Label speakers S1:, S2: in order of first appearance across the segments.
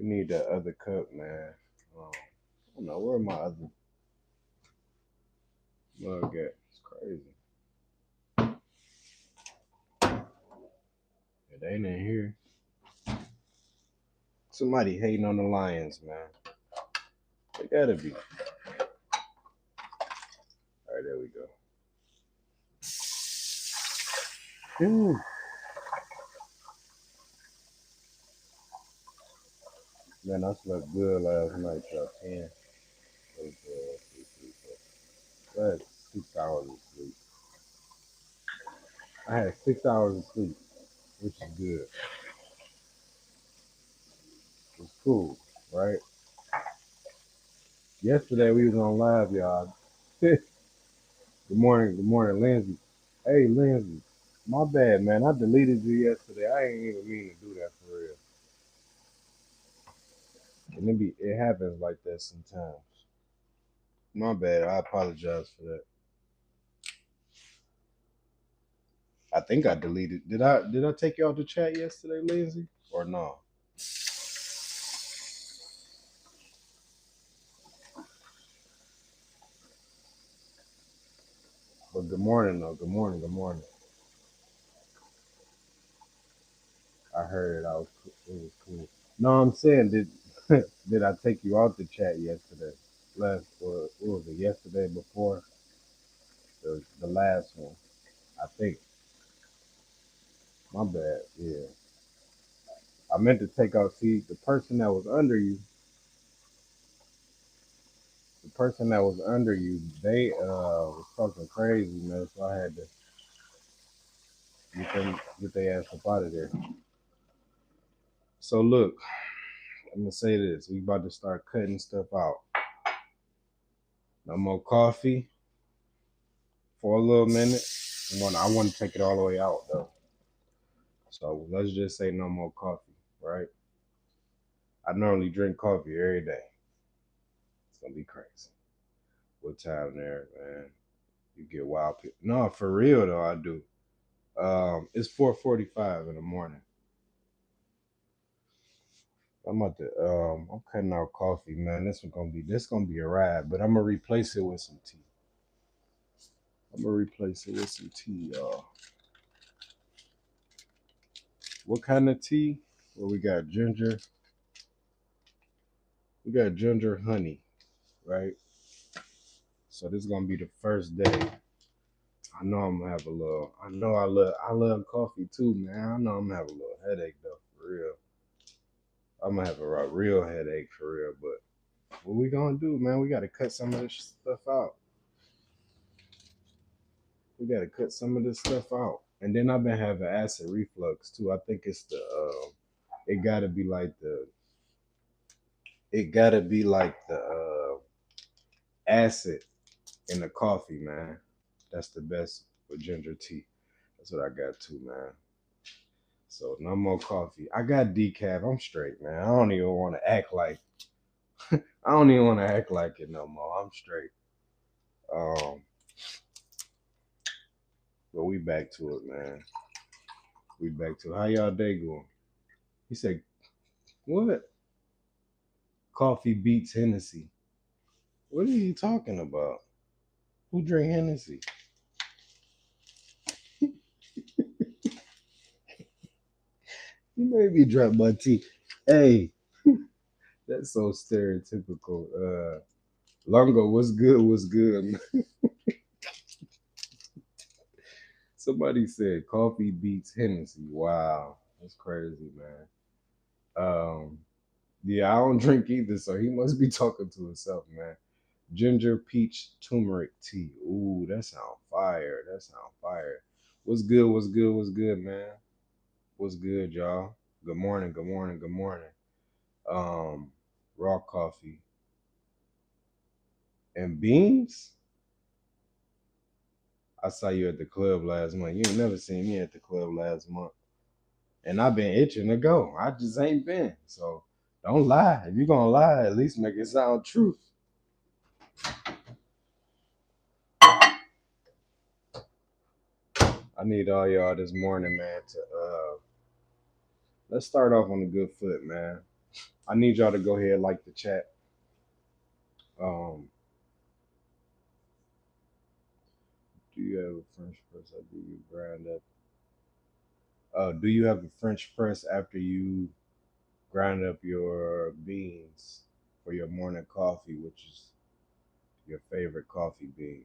S1: We need that other cup, man. I don't know where my other mug at. It's crazy. It ain't in here. Somebody hating on the Lions, man. They gotta be. All right, there we go. Ooh. Man, I slept good last night, y'all. 10. I had 6 hours of sleep. I had 6 hours of sleep, which is good. It's cool, right? Yesterday we was on live, y'all. Good morning, Lindsay. Hey, Lindsay. My bad, man. I deleted you yesterday. I ain't even mean to do that for real. And it happens like that sometimes. My bad. I apologize for that. I think I deleted. Did I take you out the chat yesterday, Lindsay? Or no? But good morning though. Good morning. Good morning. I heard it. It was cool. No, I'm saying did I take you out the chat yesterday? What was it? Yesterday before the last one? I think. My bad. Yeah. I meant to take out. See, the person that was under you. The person that was under you, they was talking crazy, man. So I had to get their ass up out of there. So look, I'm gonna say this: we about to start cutting stuff out. No more coffee for a little minute. I want to take it all the way out though. So let's just say no more coffee, right? I normally drink coffee every day. It's gonna be crazy. What time there, man? You get wild. No, for real though, I do. It's 4:45 in the morning. I'm cutting out coffee, man. This gonna be a ride, but I'm gonna replace it with some tea. Y'all. What kind of tea? Well, we got ginger. We got ginger honey, right? So this is gonna be the first day. I know I'm gonna have a little. I love coffee too, man. I know I'm gonna have a little headache though, for real. I'm gonna have a real headache for real. But what we gonna do, man? We gotta cut some of this stuff out. We gotta cut some of this stuff out. And then I've been having acid reflux too. I think it's it gotta be like the it gotta be like the acid in the coffee, man. That's the best with ginger tea. That's what I got too, man. So no more coffee. I got decaf. I'm straight, man. I don't even want to act like I don't even want to act like it no more. I'm straight. Um, but we back to it, man. We back to it. How y'all day going? He said, "What? Coffee beats Hennessy." What are you talking about? Who drink Hennessy? You made me drop my tea. Hey, that's so stereotypical. Longo, what's good? What's good? Somebody said coffee beats Hennessy. Wow, that's crazy, man. Um, yeah, I don't drink either, so he must be talking to himself, man. Ginger peach turmeric tea. Ooh, that sound fire. That sound fire. What's good? What's good? What's good, man? What's good, y'all? Good morning. Good morning. Good morning. Um, raw coffee and beans. I saw you at the club last month. You ain't never seen me at the club last month. And I've been itching to go. I just ain't been. So don't lie. If you're gonna lie, at least make it sound truth. I need all y'all this morning, man, to let's start off on a good foot, man. I need y'all to go ahead and like the chat. Um, do you have a French press after you grind up? Do you have a French press after you grind up your beans for your morning coffee, which is your favorite coffee bean?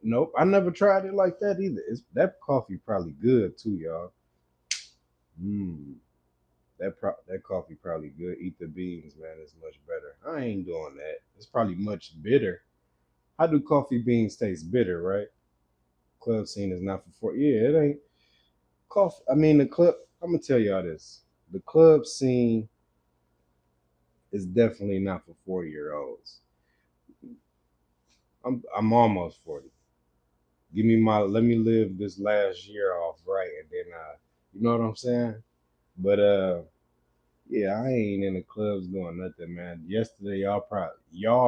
S1: Nope, I never tried it like that either. That coffee probably good too, y'all. Mm, that coffee probably good. Eat the beans, man. It's much better. I ain't doing that. It's probably much bitter. How do coffee beans taste bitter, right? Club scene is not for yeah, it ain't coffee. I mean the club. I'm gonna tell y'all this. The club scene is definitely not for 40-year-olds. I'm almost 40. Give me my let me live this last year off right, and then you know what I'm saying. But yeah, I ain't in the clubs doing nothing, man. Yesterday, y'all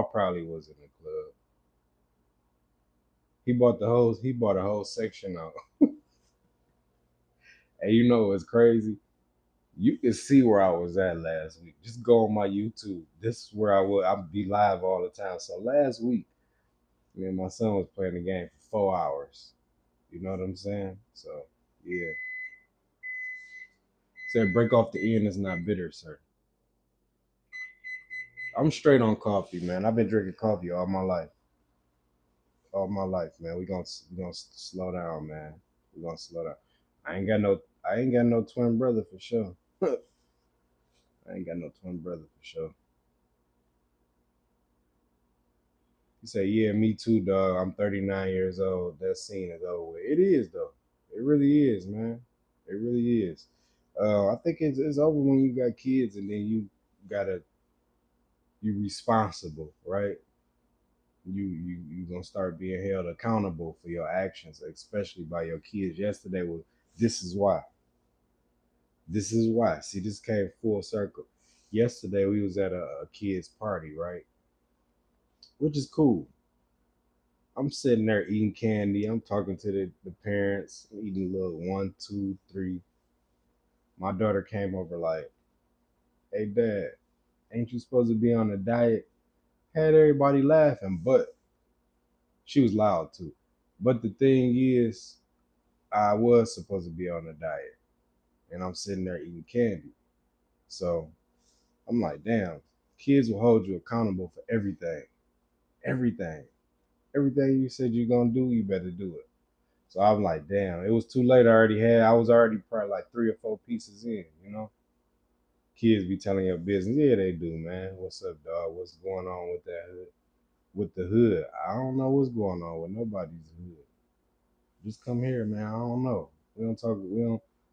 S1: probably was in the club. He bought a whole section out. And you know what's crazy? You can see where I was at last week. Just go on my YouTube. This is where I'll be live all the time. So last week, me and my son was playing the game for 4 hours. You know what I'm saying? So yeah. Said break off the end is not bitter, sir. I'm straight on coffee, man. I've been drinking coffee all my life. All my life, man. We gonna slow down, man. We gonna slow down. I ain't got no twin brother for sure. I ain't got no twin brother for sure. You say, yeah, me too, dog. I'm 39 years old. That scene is over with. It is though. It really is, man. It really is. I think it's over when you got kids and then gotta you responsible, right? You gonna start being held accountable for your actions, especially by your kids. Yesterday was this is why. This is why. See, this came full circle. Yesterday we was at a kid's party, right? Which is cool. I'm sitting there eating candy. I'm talking to the parents, eating a little one, two, three. My daughter came over like, hey dad, ain't you supposed to be on a diet? Had everybody laughing, but she was loud too. But the thing is, I was supposed to be on a diet. And I'm sitting there eating candy. So I'm like, damn, kids will hold you accountable for everything. Everything. Everything you said you're gonna do, you better do it. So I'm like, damn, it was too late. I was already probably like 3 or 4 pieces in, you know? Kids be telling your business. Yeah, they do, man. What's up, dog? What's going on with that hood? With the hood? I don't know what's going on with nobody's hood. Just come here, man. I don't know. We don't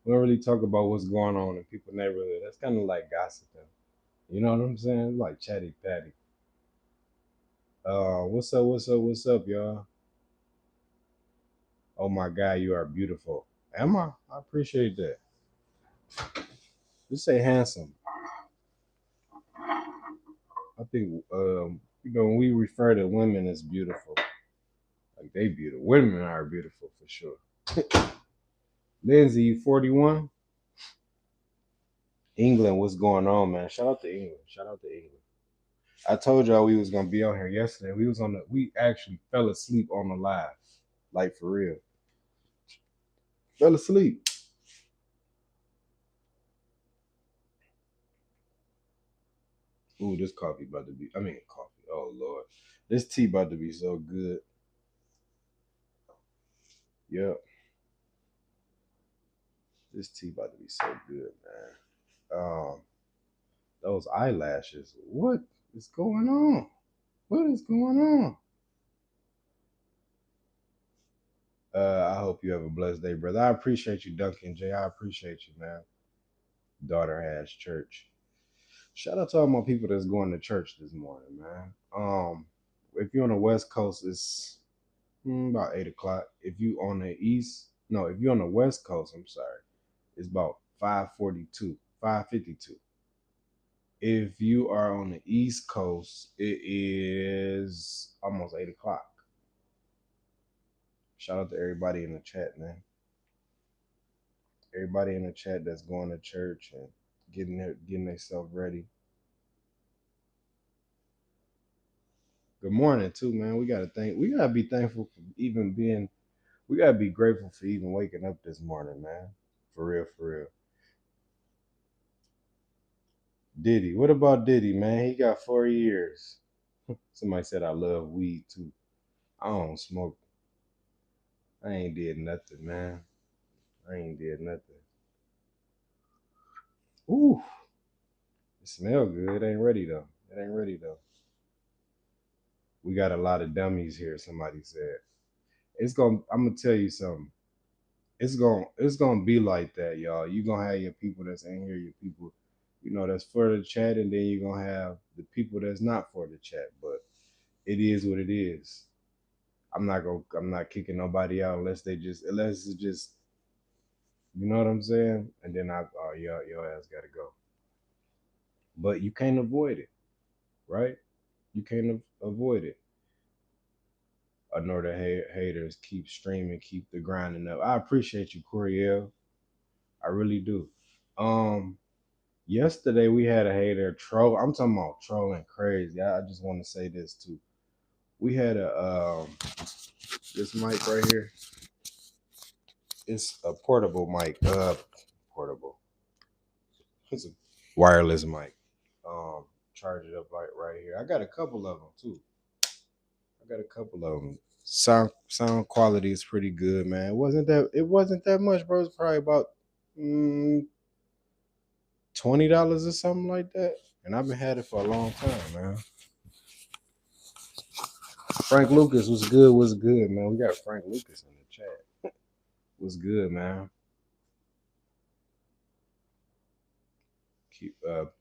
S1: really talk about what's going on in people's neighborhood. That's kind of like gossiping. You know what I'm saying? It's like chatty patty. What's up? What's up? What's up, y'all? Oh my God, you are beautiful. Am I? I appreciate that. Just say handsome. I think when we refer to women as beautiful, like they beautiful. Women are beautiful for sure. Lindsay, you 41? England, what's going on, man? Shout out to England. Shout out to England. I told y'all we was gonna be on here yesterday. We actually fell asleep on the live. Like for real. Fell asleep. Ooh, this coffee about to be coffee. Oh Lord. This tea about to be so good. Yep. This tea about to be so good, man. Those eyelashes. What is going on? What is going on? I hope you have a blessed day, brother. I appreciate you, Duncan J. I appreciate you, man. Daughter has church. Shout out to all my people that's going to church this morning, man. If you're on the West Coast, it's about 8 o'clock. If you on the East, no, if you're on the West Coast, I'm sorry, it's about 5:42, 5:52. If you are on the East Coast, it is almost 8 o'clock. Shout out to everybody in the chat, man. Everybody in the chat that's going to church and getting themselves ready. Good morning too, man. We gotta be thankful for even being we gotta be grateful for even waking up this morning, man. For real, for real. Diddy. What about Diddy, man? He got 4 years. Somebody said I love weed too. I don't smoke. I ain't did nothing, man. I ain't did nothing. Ooh, it smell good. It ain't ready though. It ain't ready though. We got a lot of dummies here, somebody said. I'm gonna tell you something. It's gonna be like that, y'all. You gonna have your people that's in here, your people, that's for the chat, and then you're gonna have the people that's not for the chat. But it is what it is. I'm not kicking nobody out unless it's just you know what I'm saying? And then your ass gotta go. But you can't avoid it, right? You can't avoid it. I know the haters keep streaming, keep the grinding up. I appreciate you, Coriel. I really do. Um, Yesterday we had a hater troll. I'm talking about trolling crazy. I just want to say this too. We had a this mic right here. It's a portable mic. Portable. It's a wireless mic. Charge it up right here. I got a couple of them too. I got a couple of them. Sound quality is pretty good, man. It wasn't that much, bro. It's probably about mm, $20 or something like that. And I've been had it for a long time, man. Frank Lucas was good, man. We got Frank Lucas in the chat. Was good, man.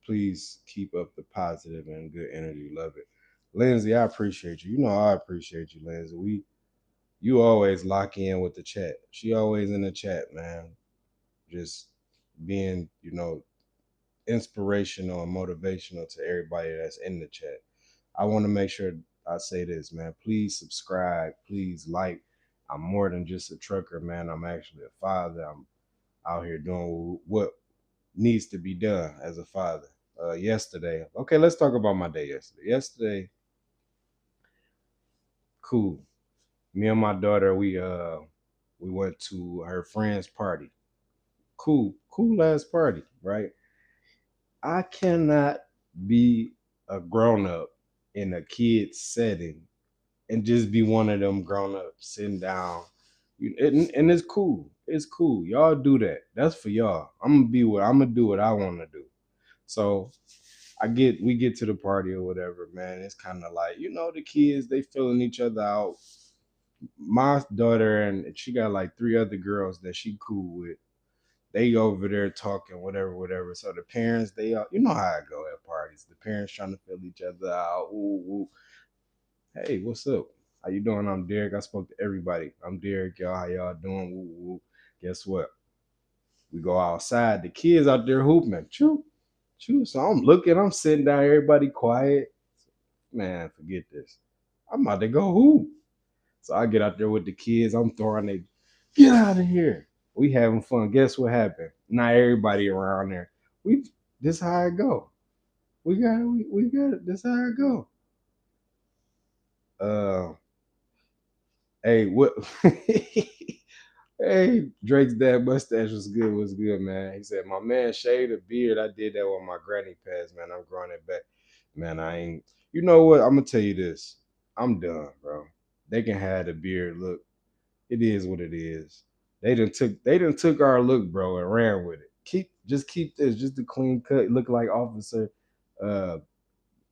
S1: Please keep up the positive and good energy. Love it. Lindsay, I appreciate you. You know I appreciate you, Lindsay. You always lock in with the chat. She always in the chat, man. Just being, inspirational and motivational to everybody that's in the chat. I want to make sure I say this, man. Please subscribe. Please like. I'm more than just a trucker, man. I'm actually a father. I'm out here doing what needs to be done as a father. Yesterday, okay, let's talk about my day yesterday. Yesterday, cool. Me and my daughter, we went to her friend's party. Cool ass party, right? I cannot be a grown up in a kid's setting and just be one of them grown ups sitting down. And it's cool. It's cool. Y'all do that. That's for y'all. I'm gonna do what I want to do. So we get to the party or whatever, man. It's kind of like, the kids, they filling each other out. My daughter and she got like three other girls that she cool with. They over there talking, whatever, whatever. So the parents, you know how I go at parties. The parents trying to fill each other out. Ooh, ooh. Hey, what's up? How you doing? I'm Derek. I spoke to everybody. I'm Derek, y'all. How y'all doing? Woo, woo. Guess what? We go outside. The kids out there hooping. Choo, choo. So I'm sitting down. Everybody quiet. Man, forget this. I'm about to go hoop. So I get out there with the kids. I'm throwing they get out of here. We having fun. Guess what happened? Not everybody around there. We this how it go. We got it. This how it go. Uh hey, what hey, Drake's dad mustache was good, man. He said, my man shaved a beard. I did that when my granny passed, man. I'm growing it back. Man, I ain't you know what? I'm gonna tell you this. I'm done, bro. They can have the beard look. It is what it is. They done took our look, bro, and ran with it. Keep this, just a clean cut, look like uh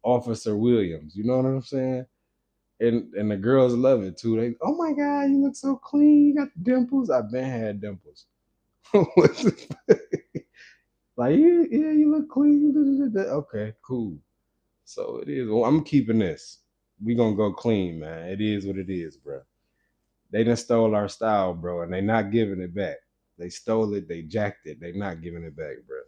S1: Officer Williams. You know what I'm saying? And the girls love it too. They, oh my god, you look so clean. You got the dimples. I've been had dimples. Like yeah, you look clean. Okay, cool. So it is. Well, I'm keeping this. We gonna go clean, man. It is what it is, bro. They done stole our style, bro, and they not giving it back. They stole it, they jacked it, they not giving it back, bro.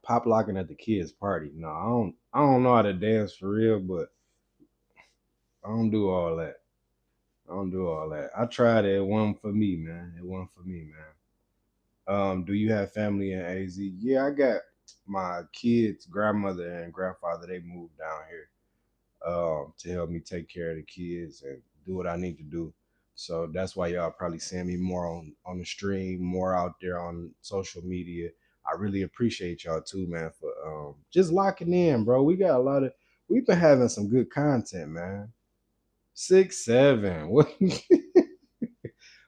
S1: Pop locking at the kids' party. No, I don't know how to dance for real, but I don't do all that. I don't do all that. I tried it. It wasn't for me, man. It wasn't for me, man. Do you have family in AZ? Yeah, I got my kids, grandmother and grandfather. They moved down here to help me take care of the kids and do what I need to do. So that's why y'all probably seeing me more on the stream, more out there on social media. I really appreciate y'all too, man, for just locking in, bro. We got a lot of we've been having some good content, man. 6'7". What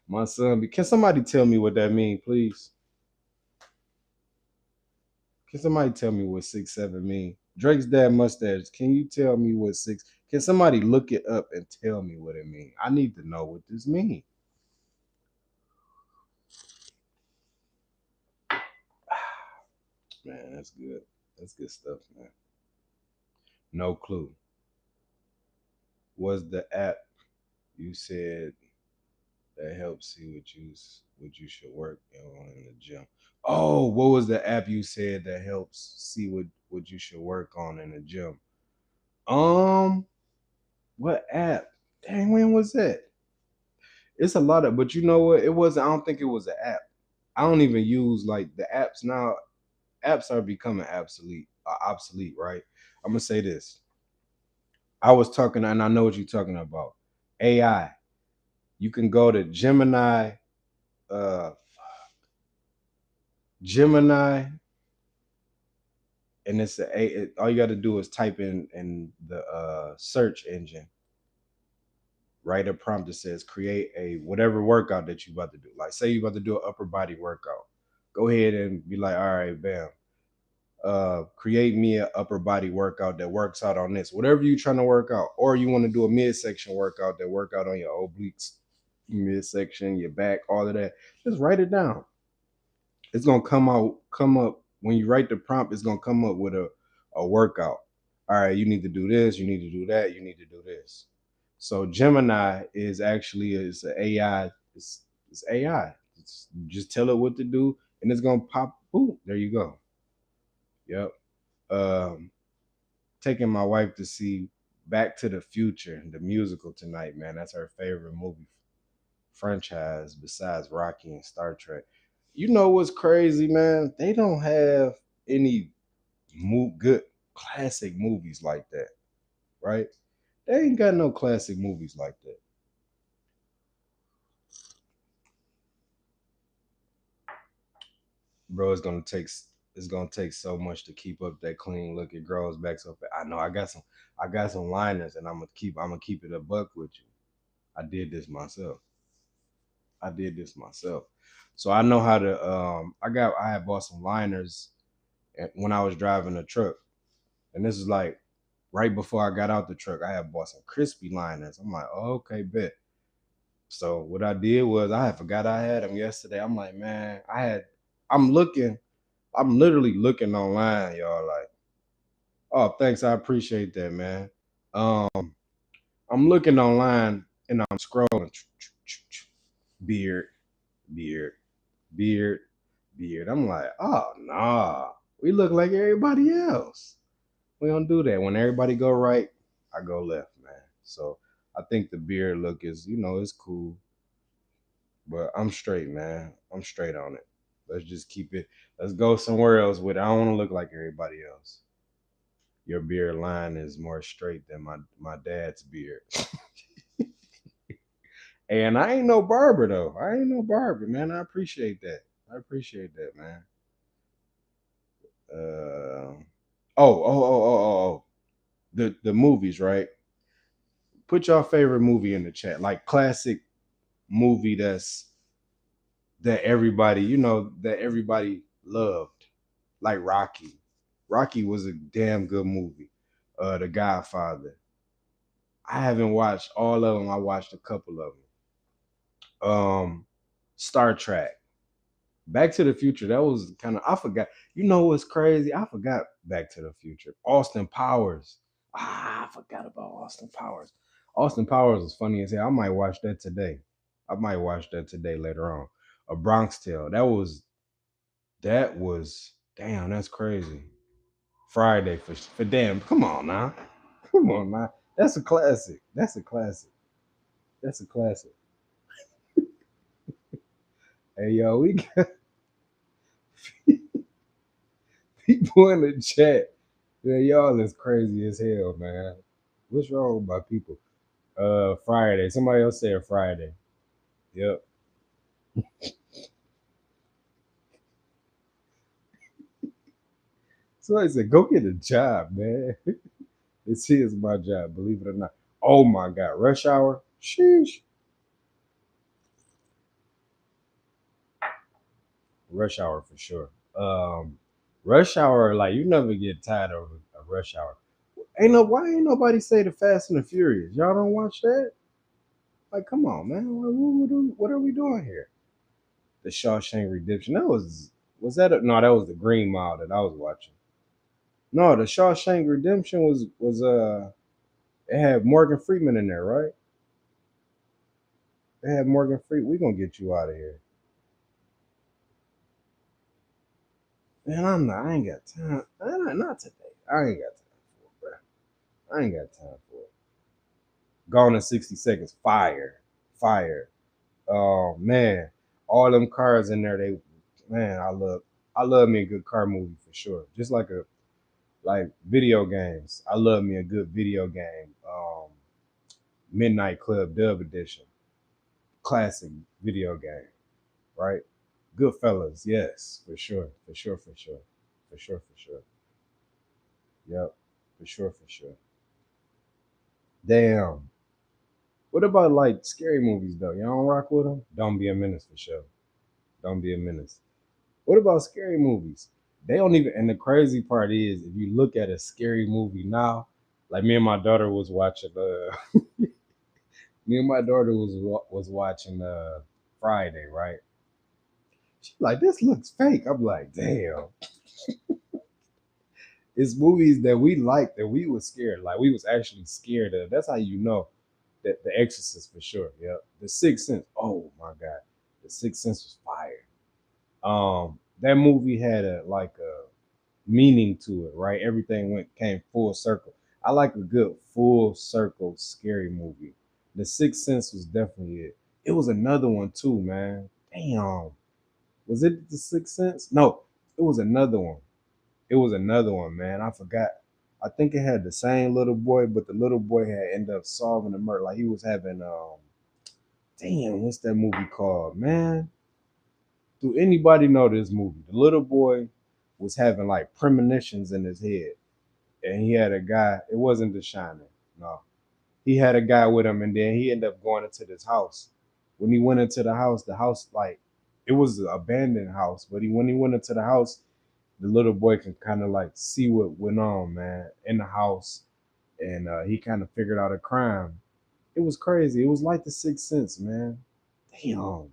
S1: my son can somebody tell me what that mean, please? Can somebody tell me what 6'7" mean? Drake's dad mustache. Can you tell me what six? Can somebody look it up and tell me what it means? I need to know what this means. Man, that's good. That's good stuff, man. No clue. Was the app you said that helps see what you should work on in the gym? Oh, what was the app you said that helps see what you should work on in the gym? Um, what app? Dang, when was that? It's a lot of, but you know what? It wasn't. I don't think it was an app. I don't even use like the apps now. Apps are becoming obsolete, right? I'm gonna say this. I was talking, and I know what you're talking about. AI. You can go to uh, Gemini, and all you got to do is type in the search engine, write a prompt that says create a whatever workout that you about to do. Like say you about to do an upper body workout. Go ahead and be like, all right, bam. Create me an upper body workout that works out on this. Whatever you're trying to work out, or you want to do a midsection workout that work out on your obliques, midsection, your back, all of that. Just write it down. It's gonna come up when you write the prompt. It's gonna come up with a workout. All right, you need to do this. You need to do that. You need to do this. So Gemini is actually is an AI. It's AI. Just tell it what to do, and it's gonna pop. Ooh, there you go. Yep. Um, Taking my wife to see Back to the Future, the musical tonight, man. That's her favorite movie franchise besides Rocky and Star Trek. You know what's crazy, man? They don't have any good classic movies like that, right? They ain't got no classic movies like that. Bro, it's gonna take so much to keep up that clean look. It grows back so fast. I know I got some liners and I'm gonna keep it a buck with you. I did this myself. I did this myself. So I know how to I had bought some liners when I was driving a truck. And this is like right before I got out the truck. I had bought some crispy liners. I'm like, oh, okay, bet. So what I did was I had forgot I had them yesterday. I'm like, man, I'm looking, I'm literally looking online, y'all. Like, oh, thanks, I appreciate that, man. I'm looking online and I'm scrolling. Beard, beard, beard, beard. I'm like, oh nah, we look like everybody else. We don't do that. When everybody go right, I go left, man. So I think the beard look is, it's cool. But I'm straight, man. I'm straight on it. Let's just keep it. Let's go somewhere else with it. I don't want to look like everybody else. Your beard line is more straight than my dad's beard. And I ain't no barber though. I ain't no barber, man. I appreciate that. I appreciate that, man. Oh. The movies, right? Put your favorite movie in the chat, like classic movie that everybody, that everybody loved, like Rocky. Rocky was a damn good movie. The Godfather. I haven't watched all of them. I watched a couple of them. Star Trek. Back to the Future. That was kind of I forgot. You know what's crazy? I forgot Back to the Future. Austin Powers. I forgot about Austin Powers. Austin Powers was funny as hell. I might watch that today. I might watch that today later on. A Bronx Tale. That was damn. That's crazy. Friday for damn. Come on now. Come on now. That's a classic. That's a classic. That's a classic. Hey yo, People in the chat, yeah, y'all is crazy as hell, man. What's wrong with my people? Friday. Somebody else said Friday. Yep. Somebody said, go get a job, man. This is my job, believe it or not. Oh my God, rush hour? Sheesh. Rush hour for sure. Rush hour, like you never get tired of a rush hour. Why ain't nobody say the Fast and the Furious? Y'all don't watch that? Like, come on, man. What are we doing here? The Shawshank Redemption. Was that no, that was the Green Mile that I was watching. No, the Shawshank Redemption was it had Morgan Freeman in there, right? It had Morgan Freeman. We gonna get you out of here. Man, I ain't got time. Not today. I ain't got time for it, bro. I ain't got time for it. Gone in 60 seconds. Fire. Fire. Oh man. All them cars in there, they man, I love me a good car movie for sure. Just like video games. I love me a good video game. Midnight Club Dub Edition. Classic video game, right? Goodfellas, yes, for sure, for sure, for sure, for sure, for sure. Yep, for sure, for sure. Damn. What about like scary movies though? Y'all don't rock with them? Don't be a menace for sure. Don't be a menace. What about scary movies? They don't even. And the crazy part is, if you look at a scary movie now, like me and my daughter was watching. Me and my daughter was watching Friday, right? She's like, this looks fake. I'm like, damn. It's movies that we like that we was scared. Like we was actually scared of. That's how you know that The Exorcist for sure. Yep. The Sixth Sense. Oh my God. The Sixth Sense was fire. That movie had a meaning to it, right? Everything came full circle. I like a good full circle scary movie. The Sixth Sense was definitely it. It was another one too, man. Damn. Was it The Sixth Sense? No, it was another one. It was another one, man. I forgot. I think it had the same little boy, but the little boy had ended up solving the murder. Like he was having damn, what's that movie called, man? Do anybody know this movie? The little boy was having like premonitions in his head, and he had a guy. It wasn't The Shining, no. He had a guy with him, and then he ended up going into this house. When he went into the house like it was an abandoned house, but when he went into the house, the little boy can kind of like see what went on, man, in the house, and he kind of figured out a crime. It was crazy. It was like The Sixth Sense, man. Damn,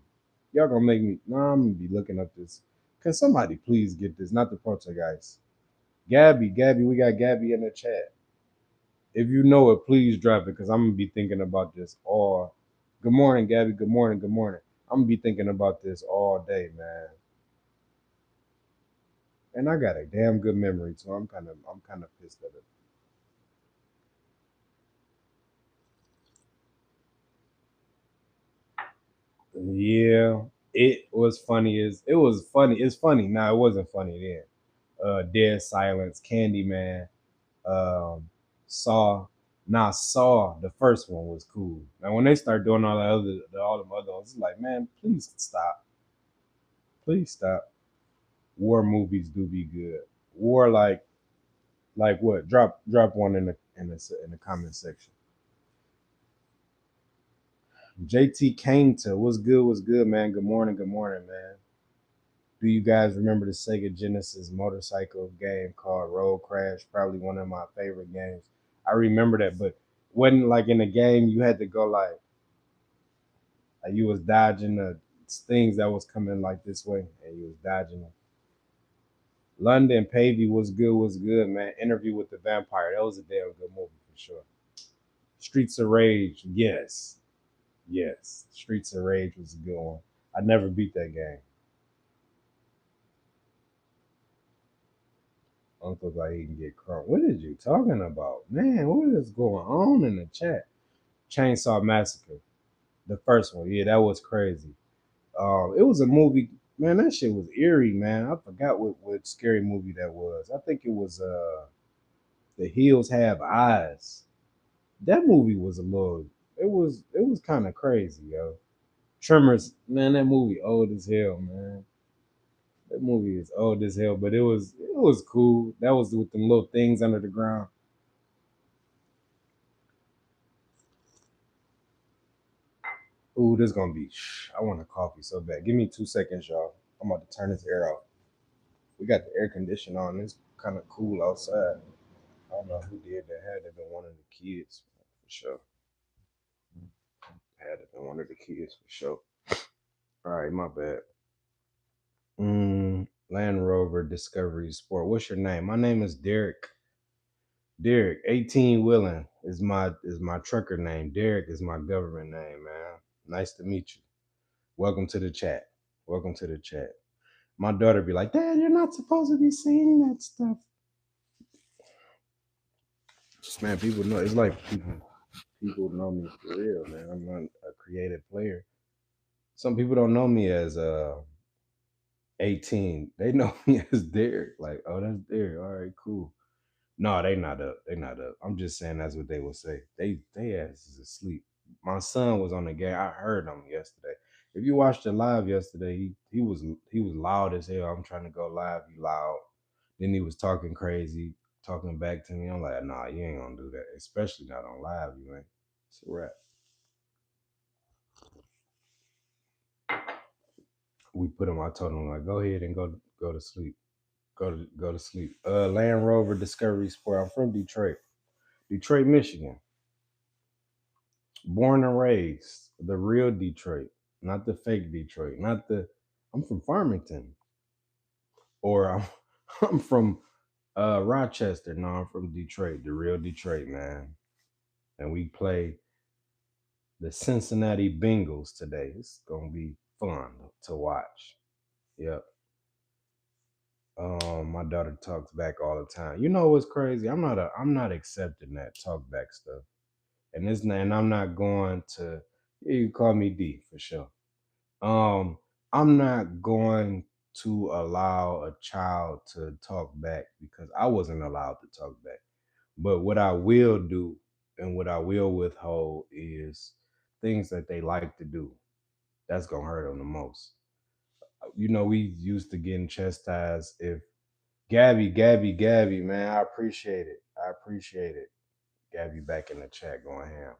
S1: y'all gonna make me. Nah, I'm gonna be looking up this. Can somebody please get this? Not the Poltergeist. Gabby, we got Gabby in the chat. If you know it, please drop it because I'm gonna be thinking about this all. Good morning, Gabby. Good morning. Good morning. I'm gonna be thinking about this all day, man. And I got a damn good memory too. I'm kind of pissed at it. Yeah, it was funny. It was funny. It's funny. Now it wasn't funny then. Dead Silence, Candyman, um, Saw. Now Saw, the first one was cool. Now when they start doing all the other ones, it's like, man, please stop. Please stop. War movies do be good. War like what? Drop one in the comment section. JT Kane what's good? What's good, man? Good morning, man. Do you guys remember the Sega Genesis motorcycle game called Road Crash? Probably one of my favorite games. I remember that, but wasn't like in the game you had to go like you was dodging the things that was coming like this way, and you was dodging them. London Pavey was good, man. Interview with the Vampire. That was a damn good movie for sure. Streets of Rage, yes. Yes. Streets of Rage was a good one. I never beat that game. Uncle like he can get crunk. What are you talking about? Man, what is going on in the chat? Chainsaw Massacre. The first one. Yeah, that was crazy. It was a movie. Man, that shit was eerie, man. I forgot what scary movie that was. I think it was The Hills Have Eyes. That movie was a little. It was kind of crazy, yo. Tremors, man. That movie old as hell, man. That movie is old as hell, but it was cool. That was with them little things under the ground. Ooh, this gonna be. I want a coffee so bad. Give me 2 seconds, y'all. I'm about to turn this air off. We got the air conditioner on. It's kind of cool outside. I don't know who did that. Had to been one of the kids for sure. Had to been one of the kids for sure. All right, my bad. Land Rover Discovery Sport. What's your name? My name is Derek. Derek, 8TeenWilln is my trucker name. Derek is my government name, man. Nice to meet you. Welcome to the chat. Welcome to the chat. My daughter be like, Dad, you're not supposed to be saying that stuff. Man, people know it's like people know me for real, man. I'm not a creative player. Some people don't know me as 18. They know me as Derek. Like, oh, that's Derek. All right, cool. No, they not up. They not up. I'm just saying that's what they would say. They ass is asleep. My son was on the game. I heard him yesterday. If you watched it live yesterday, he was loud as hell. I'm trying to go live. He loud. Then he was talking crazy, talking back to me. I'm like, nah, you ain't gonna do that. Especially not on live, you ain't. It's a wrap. We put him. I told him like, go ahead and go to sleep. Go to sleep. Land Rover Discovery Sport. I'm from Detroit, Detroit, Michigan. Born and raised, the real Detroit, not the fake Detroit, not the. I'm from Farmington, or I'm, I'm from Rochester. No, I'm from Detroit, the real Detroit, man. And we play the Cincinnati Bengals today. It's gonna be fun to watch. Yep. My daughter talks back all the time. You know what's crazy? I'm not accepting that talk back stuff. And I'm not going to. Yeah, you call me D for sure. Um, I'm not going to allow a child to talk back because I wasn't allowed to talk back. But what I will do and what I will withhold is things that they like to do. That's gonna hurt them the most. We used to getting chastised if Gabby, man, I appreciate it. I appreciate it. Gabby back in the chat going ham.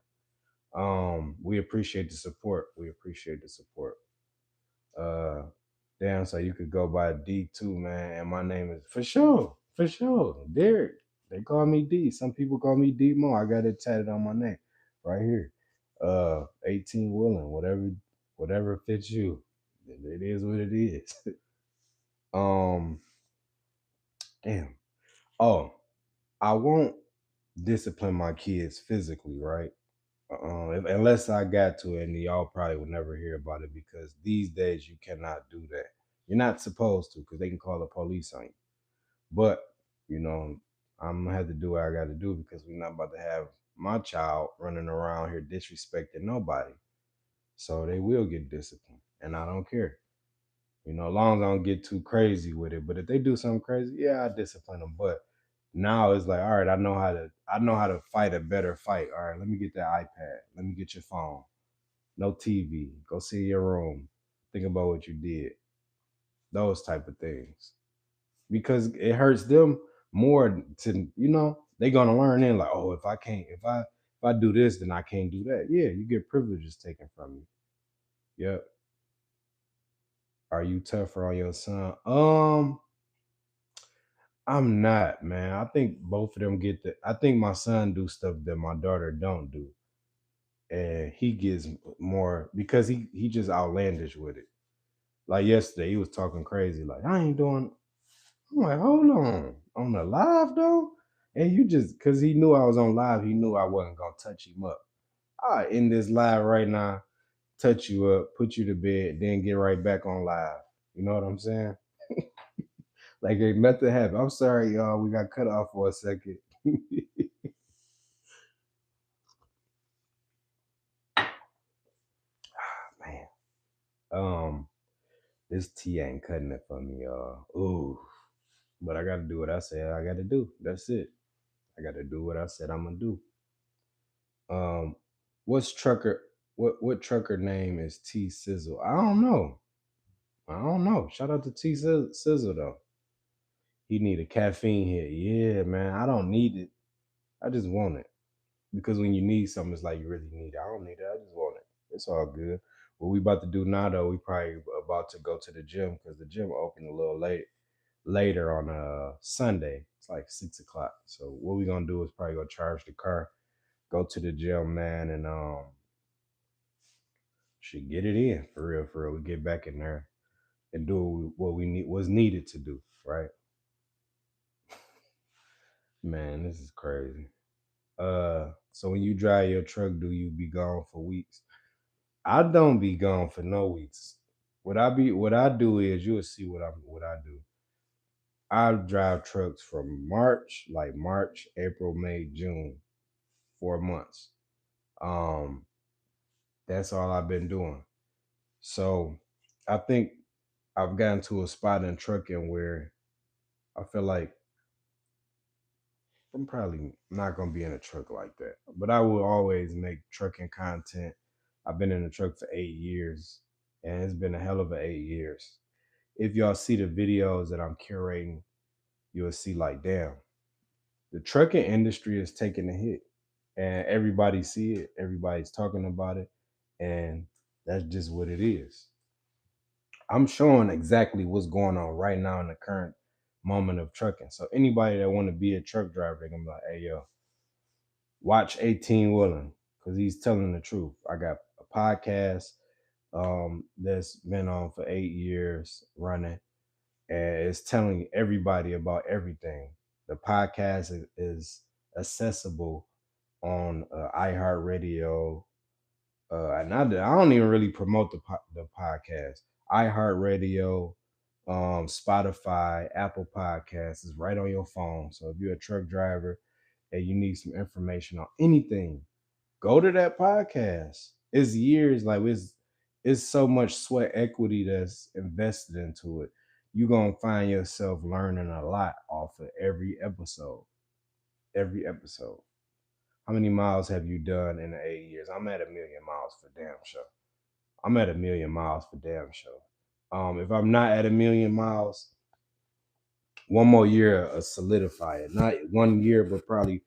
S1: We appreciate the support. We appreciate the support. Uh, Damn, so you could go by D2, man. And my name is for sure, Derek. They call me D. Some people call me D Mo. I got it tatted on my neck right here. 8TeenWilln, whatever fits you. It is what it is. um, Damn. Oh, I won't discipline my kids physically, right? Unless I got to, and y'all probably would never hear about it because these days you cannot do that. You're not supposed to because they can call the police on you. But you know, I'm gonna have to do what I got to do because we're not about to have my child running around here disrespecting nobody. So they will get disciplined, and I don't care. As long as I don't get too crazy with it. But if they do something crazy, yeah, I discipline them. But now it's like, all right, I know how to fight a better fight. All right, let me get that iPad. Let me get your phone. No TV. Go see your room. Think about what you did. Those type of things. Because it hurts them more they're gonna learn in like, oh, if I do this, then I can't do that. Yeah, you get privileges taken from you. Yep. Are you tougher on your son? I'm not, man. I think both of them I think my son do stuff that my daughter don't do. And he gets more because he just outlandish with it. Like yesterday, he was talking crazy, like, I ain't doing. I'm like, hold on the live though? And you just cause he knew I was on live, he knew I wasn't gonna touch him up. I end this live right now, touch you up, put you to bed, then get right back on live. You know what I'm saying? Like a method happened. I'm sorry, y'all. We got cut off for a second. Man. Um, This T ain't cutting it for me, y'all. Ooh. But I gotta do what I said I gotta do. That's it. I gotta do what I said I'm gonna do. Um, what's trucker? What trucker name is T Sizzle? I don't know. I don't know. Shout out to T Sizzle though. He need a caffeine hit. Yeah, man. I don't need it. I just want it because when you need something, it's like you really need it. I don't need it. I just want it. It's all good. What we about to do now though, we probably about to go to the gym because the gym opened a little later on a Sunday. It's like 6 o'clock. So what we gonna do is probably go charge the car, go to the gym, man, and should get it in for real, for real. We get back in there and do what we need was needed to do, right? Man, this is crazy. So when you drive your truck, do you be gone for weeks? I don't be gone for no weeks. What I do is you'll see what I do. I drive trucks from March, like March, April, May, June, 4 months. Um, that's all I've been doing. So I think I've gotten to a spot in trucking where I feel like I'm probably not gonna be in a truck like that. But I will always make trucking content. I've been in the truck for 8 years, and it's been a hell of a 8 years. If y'all see the videos that I'm curating, you'll see like, damn, the trucking industry is taking a hit, and everybody see it. Everybody's talking about it, and that's just what it is. I'm showing exactly what's going on right now in the current moment of trucking. So anybody that want to be a truck driver, they're gonna be like, hey yo, watch 8TeenWilln because he's telling the truth. I got a podcast that's been on for 8 years running, and it's telling everybody about everything. The podcast is accessible on iHeartRadio. And I don't even really promote the podcast. iHeartRadio, Spotify, Apple Podcasts is right on your phone. So if you're a truck driver and you need some information on anything, go to that podcast. It's years, like it's so much sweat equity that's invested into it. You're gonna find yourself learning a lot off of every episode. Every episode. How many miles have you done in the 8 years? I'm at 1,000,000 miles for damn sure. I'm at 1,000,000 miles for damn sure. If I'm not at 1,000,000 miles, one more year solidify it. Not 1 year, but probably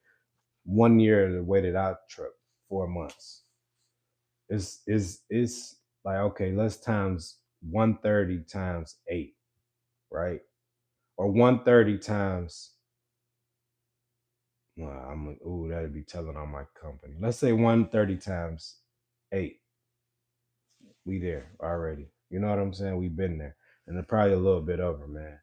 S1: 1 year the way that I truck, 4 months. It's like, okay, let's times 130 times 8, right? Or 130 times, well, that'd be telling on my company. Let's say 130 times 8. We there already. You know what I'm saying? We've been there. And they're probably a little bit over, man.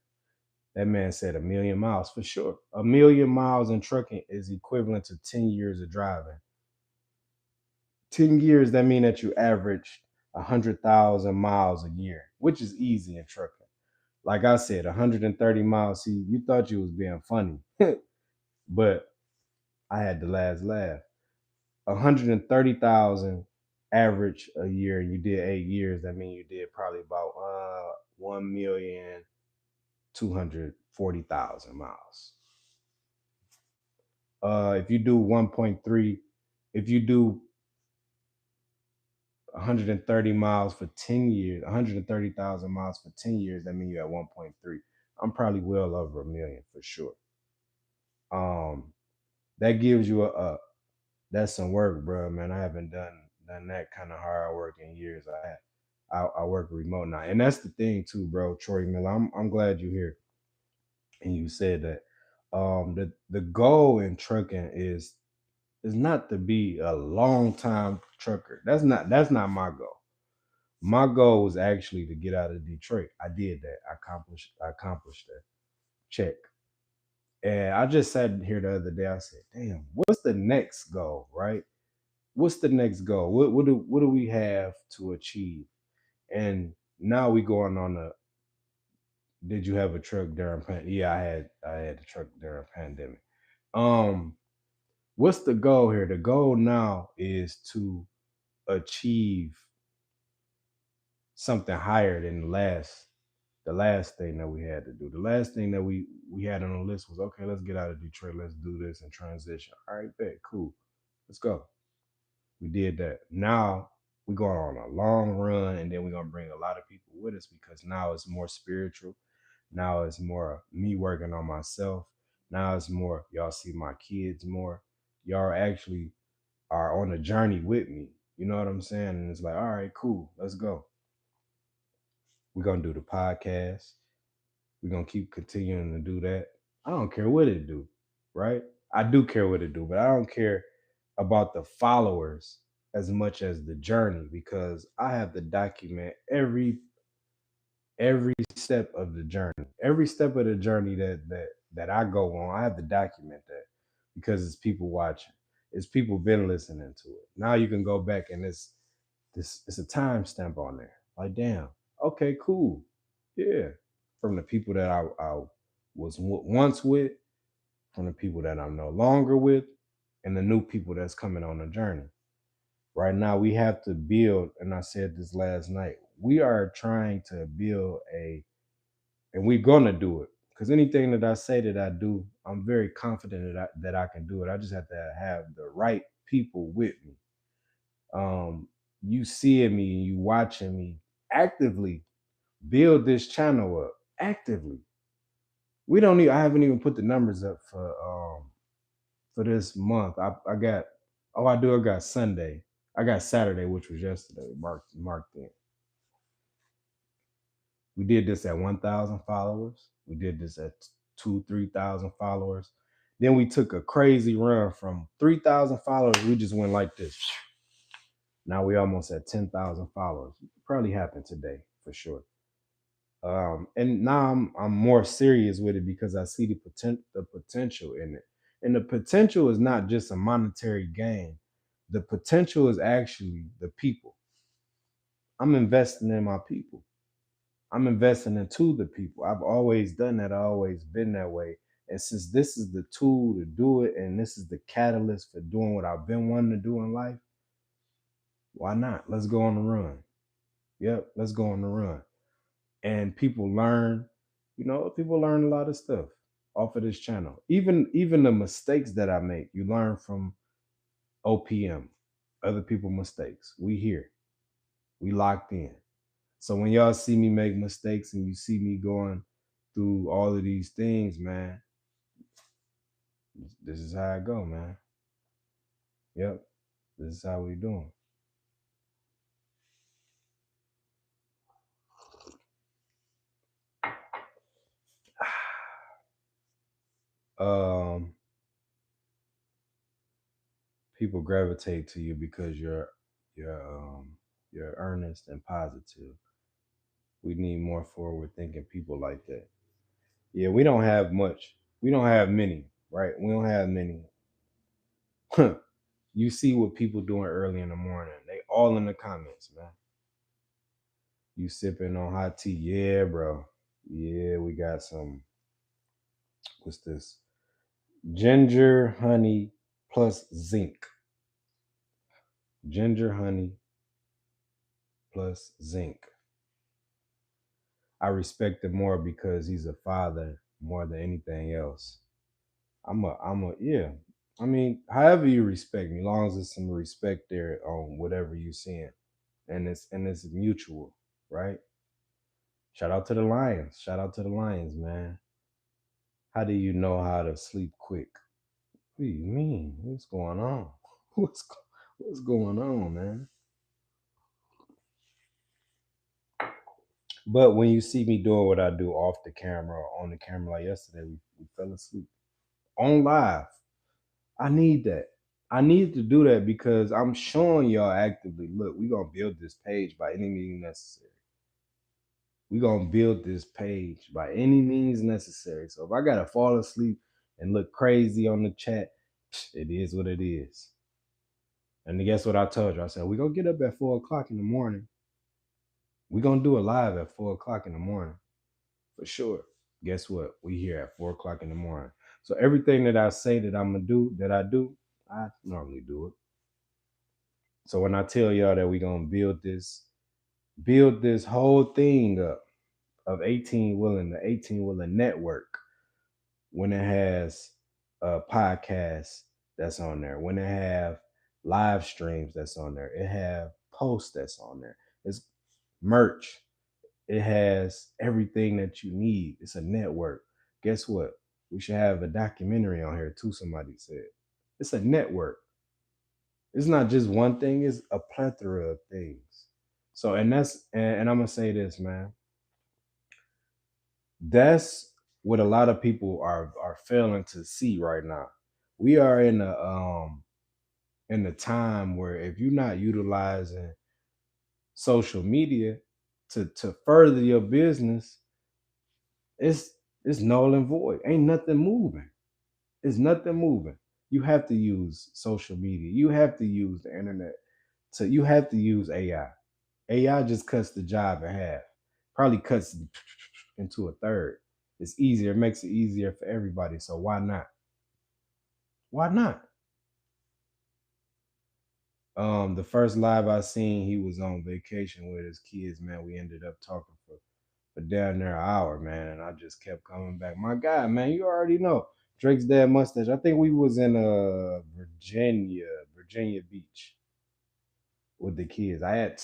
S1: That man said 1,000,000 miles for sure. 1,000,000 miles in trucking is equivalent to 10 years of driving. 10 years, that mean that you averaged 100,000 miles a year, which is easy in trucking. Like I said, 130 miles. See, you thought you was being funny, but I had the last laugh. 130,000 average a year. You did 8 years. That means you did probably about 1,240,000 miles. If you do 1.3, if you do 130 miles for 10 years, 130,000 miles for 10 years, that means you're at 1.3. I'm probably well over a million for sure. Um, that gives you that's some work, bro, man. I haven't done that kind of hard work in years. I work remote now, and that's the thing too, bro. Troy Miller, I'm glad you're here, and you said that. The goal in trucking is not to be a long time trucker. That's not my goal. My goal was actually to get out of Detroit. I did that. I accomplished that. Check. And I just sat here the other day. I said, "Damn, what's the next goal? Right? What's the next goal? What do we have to achieve?" And now we going on a. Did you have a truck during Yeah, I had a truck during pandemic. Um, what's the goal here? The goal now is to achieve something higher than the last the last thing that we had to do. The last thing that we had on the list was, okay, let's get out of Detroit. Let's do this and transition. All right, bet, cool. Let's go. We did that. Now we're going on a long run, and then we're gonna bring a lot of people with us because now it's more spiritual. Now it's more me working on myself. Now it's more y'all see my kids more. Y'all actually are on a journey with me. You know what I'm saying? And it's like, all right, cool, let's go. We're gonna do the podcast. We're gonna keep continuing to do that. I don't care what it do, right? I do care what it do, but I don't care about the followers as much as the journey because I have to document every step of the journey. Every step of the journey that I go on, I have to document that because it's people watching. It's people been listening to it. Now you can go back and it's a timestamp on there. Like, damn, okay, cool. Yeah. From the people that I was once with, from the people that I'm no longer with, and the new people that's coming on the journey. Right now, we have to build, and I said this last night, we are trying to build and we're gonna do it. Because anything that I say that I do, I'm very confident that I can do it. I just have to have the right people with me. You seeing me, you watching me actively build this channel up. Actively. We don't need. I haven't even put the numbers up for this month. I got. Oh, I do. I got Sunday. I got Saturday, which was yesterday. Marked in. We did this at 1,000 followers. We did this at 3,000 followers. Then we took a crazy run from 3,000 followers. We just went like this. Now we almost at 10,000 followers. Probably happened today for sure. And now I'm more serious with it because I see the potential in it. And the potential is not just a monetary gain. The potential is actually the people. I'm investing in my people. I'm investing into the people. I've always done that. I've always been that way. And since this is the tool to do it, and this is the catalyst for doing what I've been wanting to do in life, why not? Let's go on the run. Yep, let's go on the run. And people learn, people learn a lot of stuff off of this channel. Even the mistakes that I make, you learn from OPM, other people mistakes. We here. We locked in. So when y'all see me make mistakes and you see me going through all of these things, man, this is how I go, man. Yep. This is how we doing. Um, people gravitate to you because you're earnest and positive. We need more forward thinking people like that. Yeah, we don't have much. We don't have many, right? We don't have many. You see what people doing early in the morning. They all in the comments, man. You sipping on hot tea. Yeah, bro. Yeah, we got some. What's this? Ginger, honey, plus zinc. Ginger, honey, plus zinc. I respect him more because he's a father more than anything else. Yeah. I mean, however you respect me, as long as there's some respect there on whatever you're seeing, and it's mutual, right? Shout out to the Lions. Shout out to the Lions, man. How do you know how to sleep quick? What do you mean? What's going on? What's what's going on, man? But when you see me doing what I do off the camera or on the camera, like yesterday, we fell asleep on live. I need that. I need to do that because I'm showing y'all actively. Look, we're gonna build this page by any means necessary. We're gonna build this page by any means necessary. So if I gotta fall asleep and look crazy on the chat, it is what it is. And guess what I told you? I said, we're gonna get up at 4 o'clock in the morning. We're gonna do a live at 4 o'clock in the morning. For sure. Guess what? We here at 4 o'clock in the morning. So everything that I say that I'm gonna do, I normally do it. So when I tell y'all that we're gonna build this whole thing up, of 18willn, the 18willn network, when it has a podcast that's on there, when it have live streams that's on there, it have posts that's on there, it's merch, it has everything that you need. It's a network. Guess what? We should have a documentary on here too, somebody said. It's a network. It's not just one thing, it's a plethora of things. So, and I'm gonna say this, man. That's what a lot of people are failing to see right now. We are in a time where if you're not utilizing social media to further your business, it's it's null and void. Ain't nothing moving. It's nothing moving. You have to use social media. You have to use the internet. So you have to use AI. AI just cuts the job in half. Probably cuts into a third. It's easier. It makes it easier for everybody. So why not? Why not? The first live I seen, he was on vacation with his kids. Man, we ended up talking for down there an hour, man, and I just kept coming back. My God, man, you already know Drake's dad mustache. I think we was in Virginia Beach with the kids. I had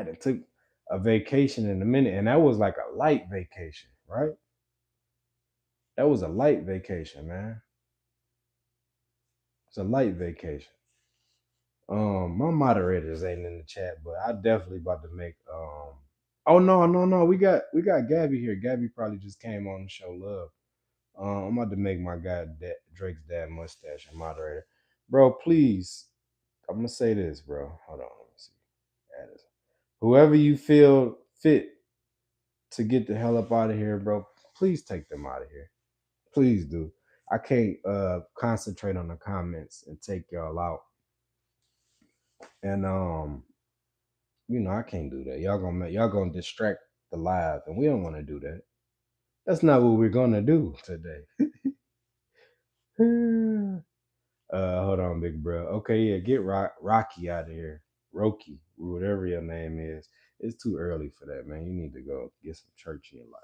S1: to took a vacation in a minute, and that was like a light vacation, right? That was a light vacation, man. It's a light vacation. My moderators ain't in the chat, but I definitely about to make oh no. We got Gabby here. Gabby probably just came on to show love. I'm about to make my guy Drake's dad mustache a moderator. Bro, please. I'm gonna say this, bro. Hold on, let me see. Add whoever you feel fit to get the hell up out of here, bro, please take them out of here. Please do. I can't concentrate on the comments and take y'all out. And I can't do that. Y'all gonna distract the live, and we don't want to do that. That's not what we're gonna do today. Hold on, big bro. Okay, yeah, get Rocky out of here. Roki, whatever your name is. It's too early for that, man. You need to go get some church in your life.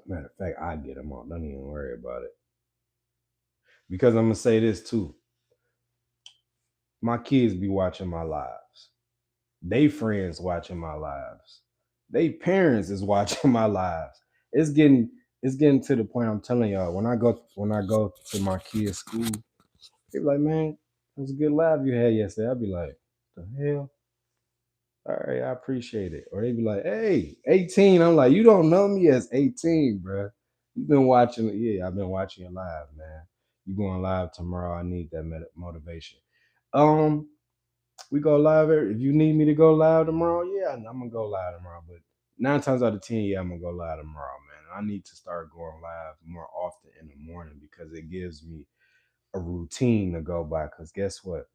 S1: Matter of fact, I get them all. Don't even worry about it. Because I'm gonna say this too. My kids be watching my lives. They friends watching my lives. They parents is watching my lives. It's getting it's getting to the point. I'm telling y'all, when I go to my kids' school, they be like, man, it was a good live you had yesterday. I'll be like, the hell? All right, I appreciate it. Or they be like, hey, 18. I'm like, you don't know me as 18, bro. You've been watching, yeah, I've been watching you live, man. You going live tomorrow. I need that motivation. Um, we go live. If you need me to go live tomorrow, yeah, I'm gonna go live tomorrow. But 9 times out of 10, yeah, I'm gonna go live tomorrow, man. I need to start going live more often in the morning because it gives me a routine to go by. Because guess what?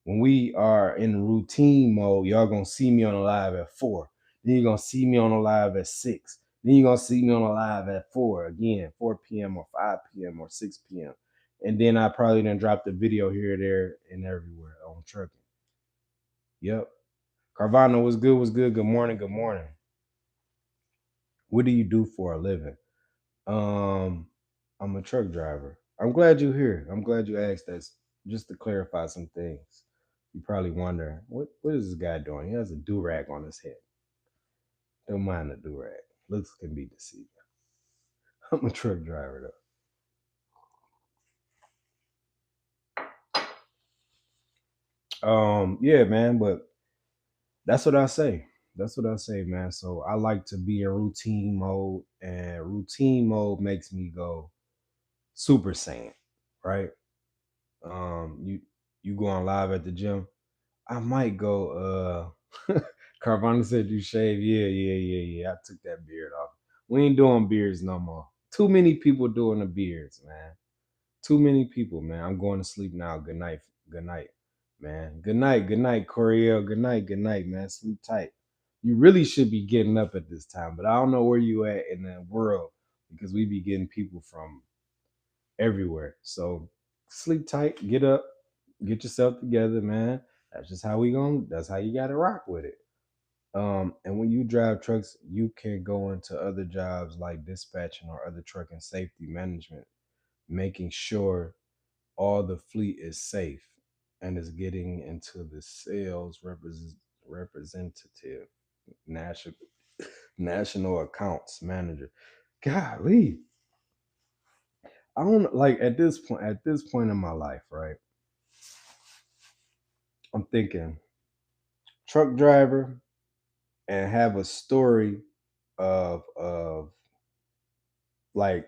S1: When we are in routine mode, y'all gonna see me on the live at 4. Then you're gonna see me on the live at 6. Then you're gonna see me on the live at 4 again, 4 p.m. or 5 p.m. or 6 p.m. And then I probably done dropped a video here, there, and everywhere on trucking. Yep. Carvana, was good? Was good? Good morning. Good morning. What do you do for a living? Um, I'm a truck driver. I'm glad you're here. I'm glad you asked that. Just to clarify some things. You probably wonder what is this guy doing? He has a do rag on his head. Don't mind the do rag. Looks can be deceiving. I'm a truck driver though. Yeah, man, but that's what I say. That's what I say, man. So I like to be in routine mode, and routine mode makes me go Super Saiyan, right? You going live at the gym? I might go. Carvana said you shave. Yeah. I took that beard off. We ain't doing beards no more. Too many people doing the beards, man. Too many people, man. I'm going to sleep now. Good night. Good night, man. Good night. Good night, Coriel. Good night. Good night, man. Sleep tight. You really should be getting up at this time, but I don't know where you at in the world because we be getting people from everywhere. So sleep tight, get up, get yourself together, man. That's just how we going. That's how you got to rock with it. And when you drive trucks, you can go into other jobs like dispatching or other truck and safety management, making sure all the fleet is safe and is getting into the sales representative, national national accounts manager. Golly, I don't like at this point. At this point in my life, right? I'm thinking truck driver and have a story of like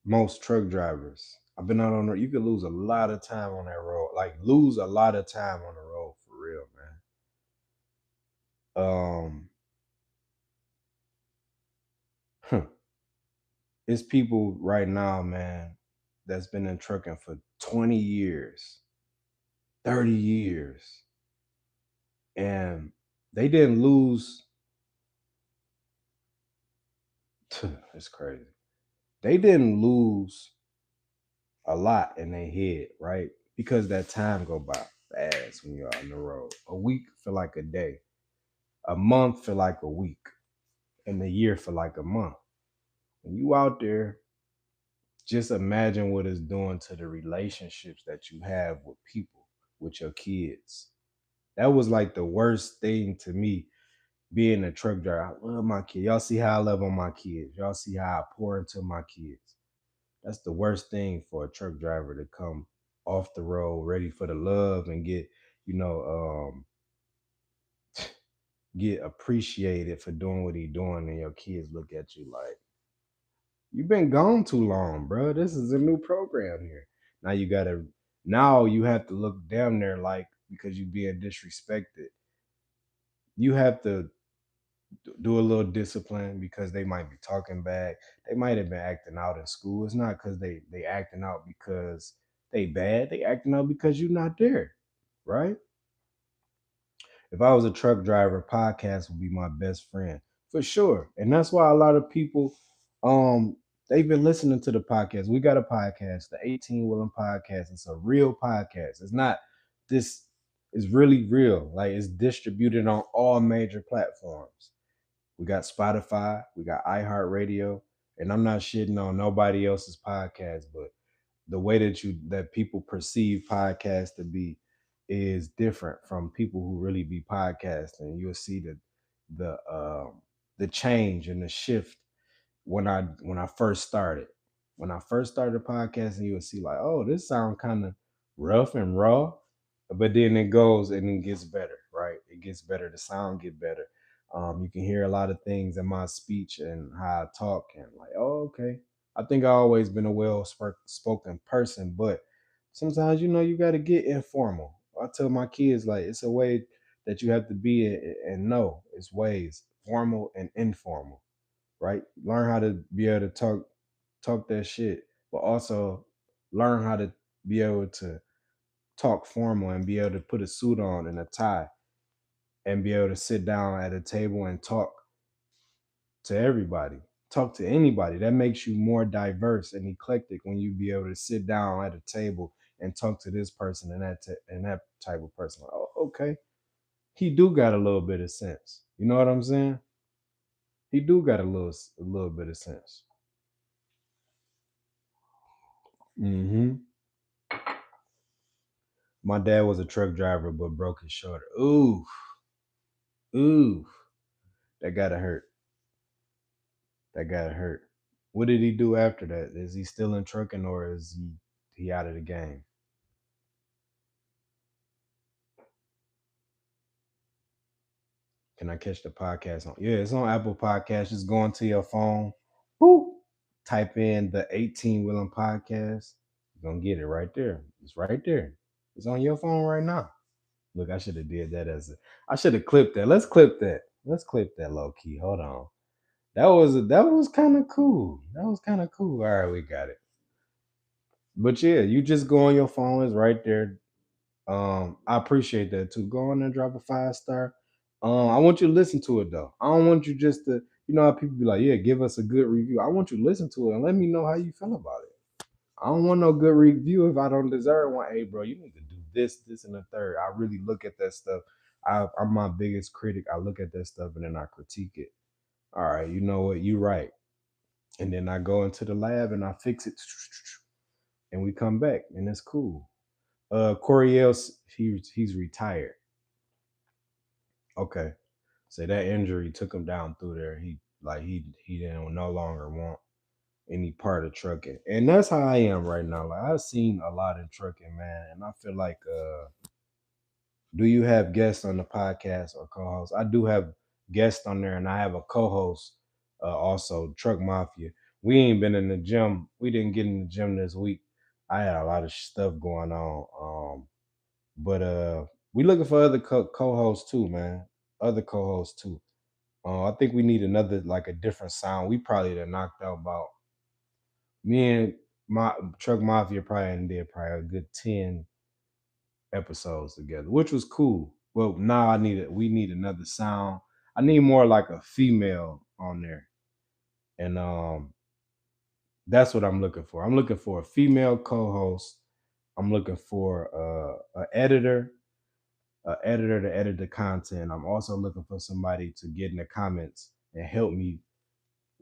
S1: most truck drivers. I've been out on the you could lose a lot of time on that road. Like lose a lot of time on the road for real, man. It's people right now, man, that's been in trucking for 20 years, 30 years. And they didn't lose it's crazy. They didn't lose a lot in their head, right? Because that time go by fast when you're on the road. A week feel like a day. A month feel like a week. And a year feel like a month. When you out there, just imagine what it's doing to the relationships that you have with people, with your kids. That was like the worst thing to me being a truck driver. I love my kids. Y'all see how I love on my kids. Y'all see how I pour into my kids. That's the worst thing for a truck driver to come off the road ready for the love and get, you know, get appreciated for doing what he doing, and your kids look at you like, you've been gone too long, bro. This is a new program here. Now you gotta now you have to look down there like because you being disrespected. You have to do a little discipline because they might be talking back. They might have been acting out in school. It's not because they acting out because they bad. They acting out because you're not there, right? If I was a truck driver, podcast would be my best friend for sure. And that's why a lot of people, um, they've been listening to the podcast. We got a podcast, the 8TeenWilln podcast. It's a real podcast. It's not this. It's really real. Like it's distributed on all major platforms. We got Spotify, we got iHeartRadio, and I'm not shitting on nobody else's podcast, but the way that people perceive podcasts to be is different from people who really be podcasting. You'll see the change and the shift when I first started. When I first started podcasting, you would see like, oh, this sound kind of rough and raw, but then it goes and it gets better, right? It gets better. The sound get better. You can hear a lot of things in my speech and how I talk, and like, oh, okay. I think I always been a well spoken person, but sometimes you got to get informal. I tell my kids like it's a way that you have to be and know it's ways formal and informal, right? Learn how to be able to talk that shit, but also learn how to be able to talk formal and be able to put a suit on and a tie and be able to sit down at a table and talk to everybody. Talk to anybody. That makes you more diverse and eclectic when you be able to sit down at a table and talk to this person and that type of person. Like, oh, okay, he do got a little bit of sense. You know what I'm saying? He do got a little bit of sense. Hmm. My dad was a truck driver, but broke his shoulder. Ooh, ooh, that gotta hurt. That gotta hurt. What did he do after that? Is he still in trucking or is he out of the game? Can I catch the podcast on? Yeah, it's on Apple Podcast. Just go into your phone. Whoo! Type in the 8TeenWilln podcast. You're gonna get it right there. It's right there. It's on your phone right now. Look, I should have did that I should have clipped that. Let's clip that. Let's clip that low key. Hold on. That was kind of cool. That was kind of cool. All right, we got it. But yeah, you just go on your phone. It's right there. I appreciate that too. Go on and drop a 5 star. I want you to listen to it though. I don't want you just to, how people be like, yeah, give us a good review. I want you to listen to it and let me know how you feel about it. I don't want no good review if I don't deserve one. Hey, bro, you need to do this, and the third. I really look at that stuff. I'm my biggest critic. I look at that stuff and then I critique it. All right, you know what? You right. And then I go into the lab and I fix it, and we come back, and it's cool. Coriel, he's retired. Okay, so that injury took him down through there. He didn't no longer want any part of trucking, and that's how I am right now. Like I've seen a lot in trucking, man, and I feel like, do you have guests on the podcast or co-hosts? I do have guests on there, and I have a co-host, also Truck Mafia. We ain't been in the gym. We didn't get in the gym this week. I had a lot of stuff going on, but we looking for other co-hosts too, man. Other co-hosts too. I think we need another, like a different sound. We probably done knocked out about, me and my Truck Mafia probably done did probably a good 10 episodes together, which was cool. But now we need another sound. I need more like a female on there. And that's what I'm looking for. I'm looking for a female co-host. I'm looking for an editor to edit the content. I'm also looking for somebody to get in the comments and help me,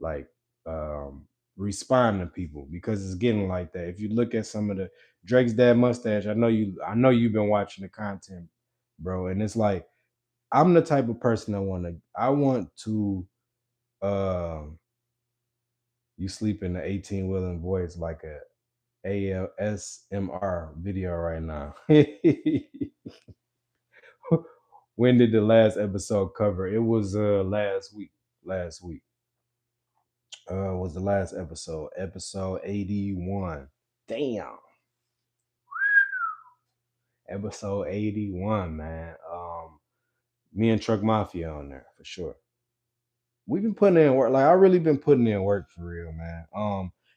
S1: like, um respond to people, because it's getting like that. If you look at some of the Drake's Dad Mustache, I know you've been watching the content, bro, and it's like, I'm the type of person I want to, um you sleep in the 18 Willin voice, like a ASMR video right now. When did the last episode cover? It was last week. Last week was the last episode, episode 81. Damn, episode 81, man. Me and Truck Mafia on there for sure. We've been putting in work. Like I really been putting in work for real, man.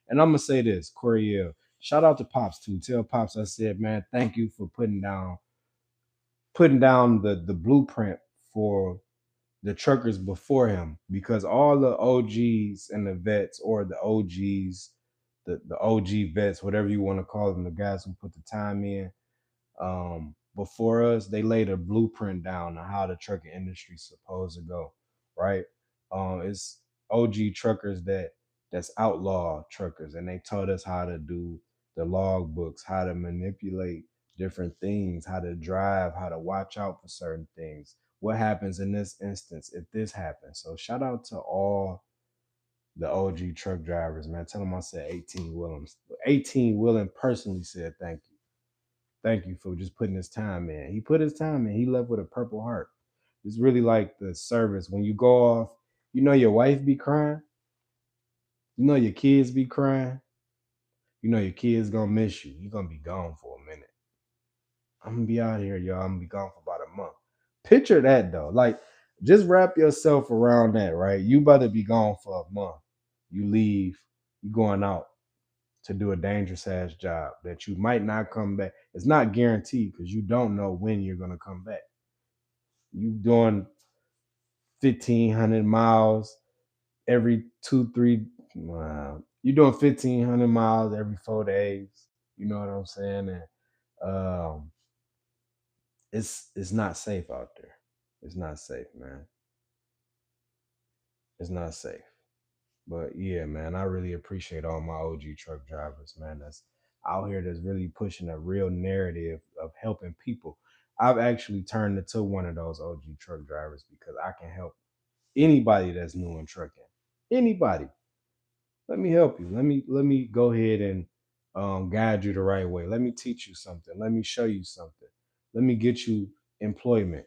S1: And I'm gonna say this, Coriel. Shout out to Pops too. Tell Pops I said, man, thank you for putting down the blueprint for the truckers before him, because all the OGs and the vets, or the OGs, the OG vets, whatever you want to call them, the guys who put the time in, before us, they laid a blueprint down on how the trucking industry's supposed to go, right? It's OG truckers that's outlaw truckers, and they taught us how to do the log books, how to manipulate different things, how to drive, how to watch out for certain things. What happens in this instance if this happens? So shout out to all the OG truck drivers, man. Tell them I said 18 Williams. 18 Willin personally said thank you. Thank you for just putting his time in. He put his time in. He left with a purple heart. It's really like the service. When you go off, your wife be crying. Your kids be crying. Your kids gonna miss you. You're gonna be gone for a minute. I'm gonna be out here, y'all. I'm gonna be gone for about a month. Picture that though. Like, just wrap yourself around that, right? You about to be gone for a month. You leave, you going out to do a dangerous ass job that you might not come back. It's not guaranteed because you don't know when you're gonna come back. You doing 1,500 miles every 2, 3. You doing 1,500 miles every 4 days. You know what I'm saying? And it's not safe out there. It's not safe, man. It's not safe. But yeah, man, I really appreciate all my OG truck drivers, man. That's out here that's really pushing a real narrative of helping people. I've actually turned into one of those OG truck drivers because I can help anybody that's new in trucking. Anybody. Let me help you. Let me go ahead and guide you the right way. Let me teach you something. Let me show you something. Let me get you employment.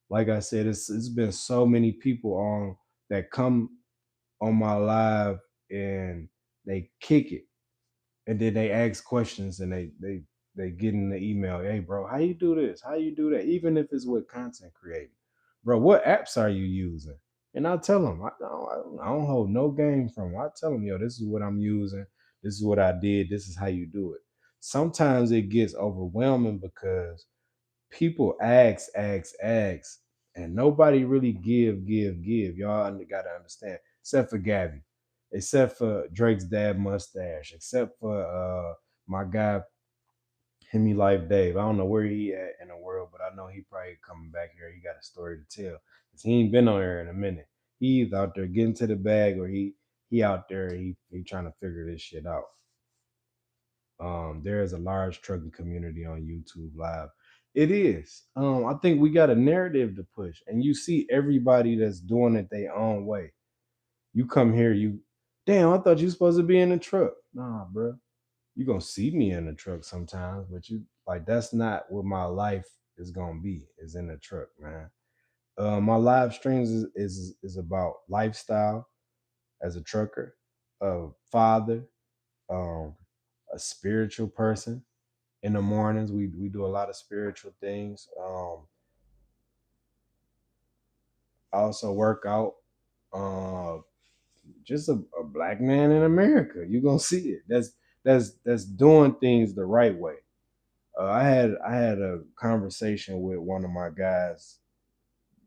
S1: Like I said, it's been so many people on that come on my live, and they kick it, and then they ask questions, and they get in the email, hey bro, how you do this, how you do that, even if it's with content creating. Bro, what apps are you using? And I'll tell them, I don't hold no game from them. I tell them, yo, this is what I'm using, this is what I did, this is how you do it. Sometimes it gets overwhelming because people ask, and nobody really give. Y'all gotta understand, except for Gabby, except for Drake's Dad Mustache, except for my guy Himmy Life Dave. I don't know where he at in the world, but I know he probably coming back here. He got a story to tell. Cause he ain't been on here in a minute. He's out there getting to the bag, or he out there. He trying to figure this shit out. There is a large trucking community on YouTube Live. It is. I think we got a narrative to push, and you see everybody that's doing it their own way. You come here, you damn. I thought you supposed to be in the truck. Nah, bro. You gonna see me in the truck sometimes, but you like that's not what my life is gonna be. Is in the truck, man. My live streams is about lifestyle as a trucker, a father, um, a spiritual person. In the mornings, we do a lot of spiritual things. I also work out. Uh, just a black man in America. You gonna see it. That's doing things the right way. I had a conversation with one of my guys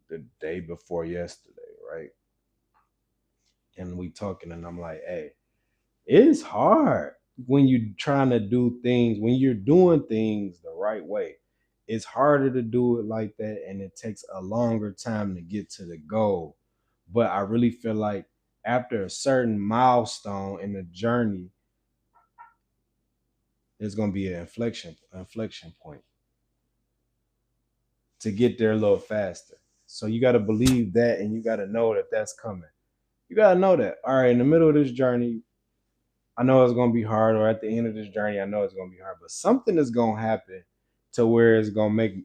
S1: the day before yesterday, right? And we talking, and I'm like, hey, it's hard when you're trying to do things, when you're doing things the right way. It's harder to do it like that, and it takes a longer time to get to the goal. But I really feel like after a certain milestone in the journey, there's gonna be an inflection point to get there a little faster. So you got to believe that, and you got to know that that's coming. You got to know that. All right, in the middle of this journey, I know it's gonna be hard, or at the end of this journey, I know it's gonna be hard, but something is gonna happen to where it's gonna make me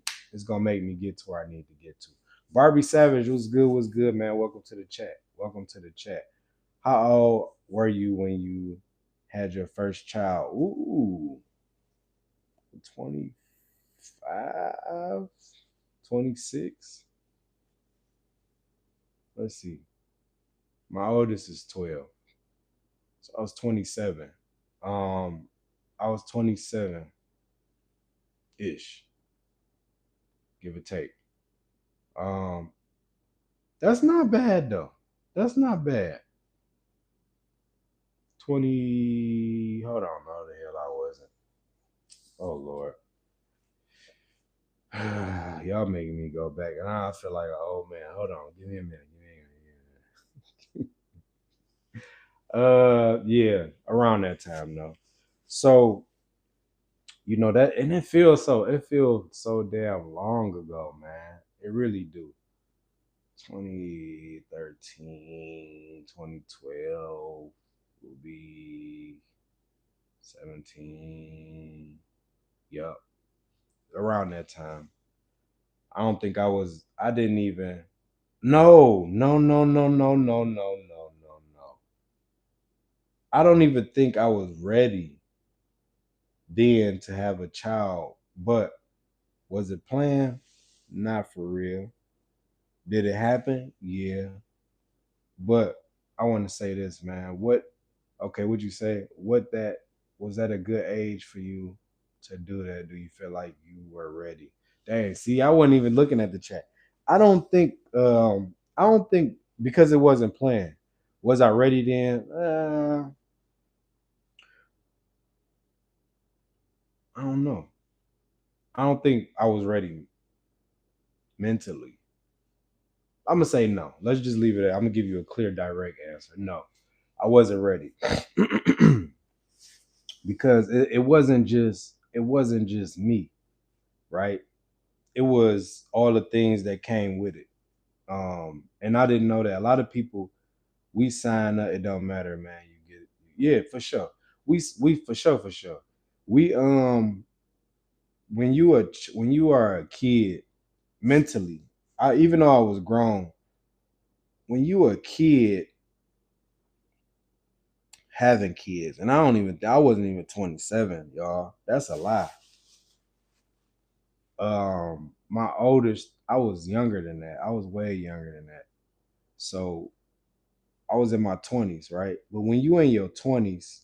S1: get to where I need to get to. Barbie Savage, what's good? What's good, man? Welcome to the chat. Welcome to the chat. How old were you when you had your first child? Ooh, 25, 26. Let's see. My oldest is 12. So I was 27. I was 27 ish, give or take. Um, that's not bad though. That's not bad. 20. Hold on, no, the hell I wasn't. Oh Lord. Y'all making me go back. And I feel like an old man. Hold on, give me a minute. Give me a minute. Yeah, around that time though. So that, and it feels so damn long ago, man. It really do. 2013, 2012 will be 17. Yup, around that time. I don't think I didn't even. No, no, no, no, no, no, no, no, no, no. I don't even think I was ready then to have a child. But was it planned? Not for real. Did it happen? Yeah. But I want to say this, man. Okay, would you say that was that a good age for you to do that? Do you feel like you were ready? Dang, see, I wasn't even looking at the chat. I don't think because it wasn't planned. Was I ready then? I don't know. I don't think I was ready mentally. I'm gonna say no. Let's just leave it at. I'm gonna give you a clear, direct answer. No, I wasn't ready. Because it wasn't just me, right? It was all the things that came with it. And I didn't know that a lot of people, we sign up, it don't matter, man. You get it. Yeah, for sure. We for sure. We when you are a kid mentally, even though I was grown, when you were a kid having kids, and I wasn't even 27, y'all. That's a lie. My oldest, I was younger than that. I was way younger than that. So I was in my 20s, right? But when you in your 20s,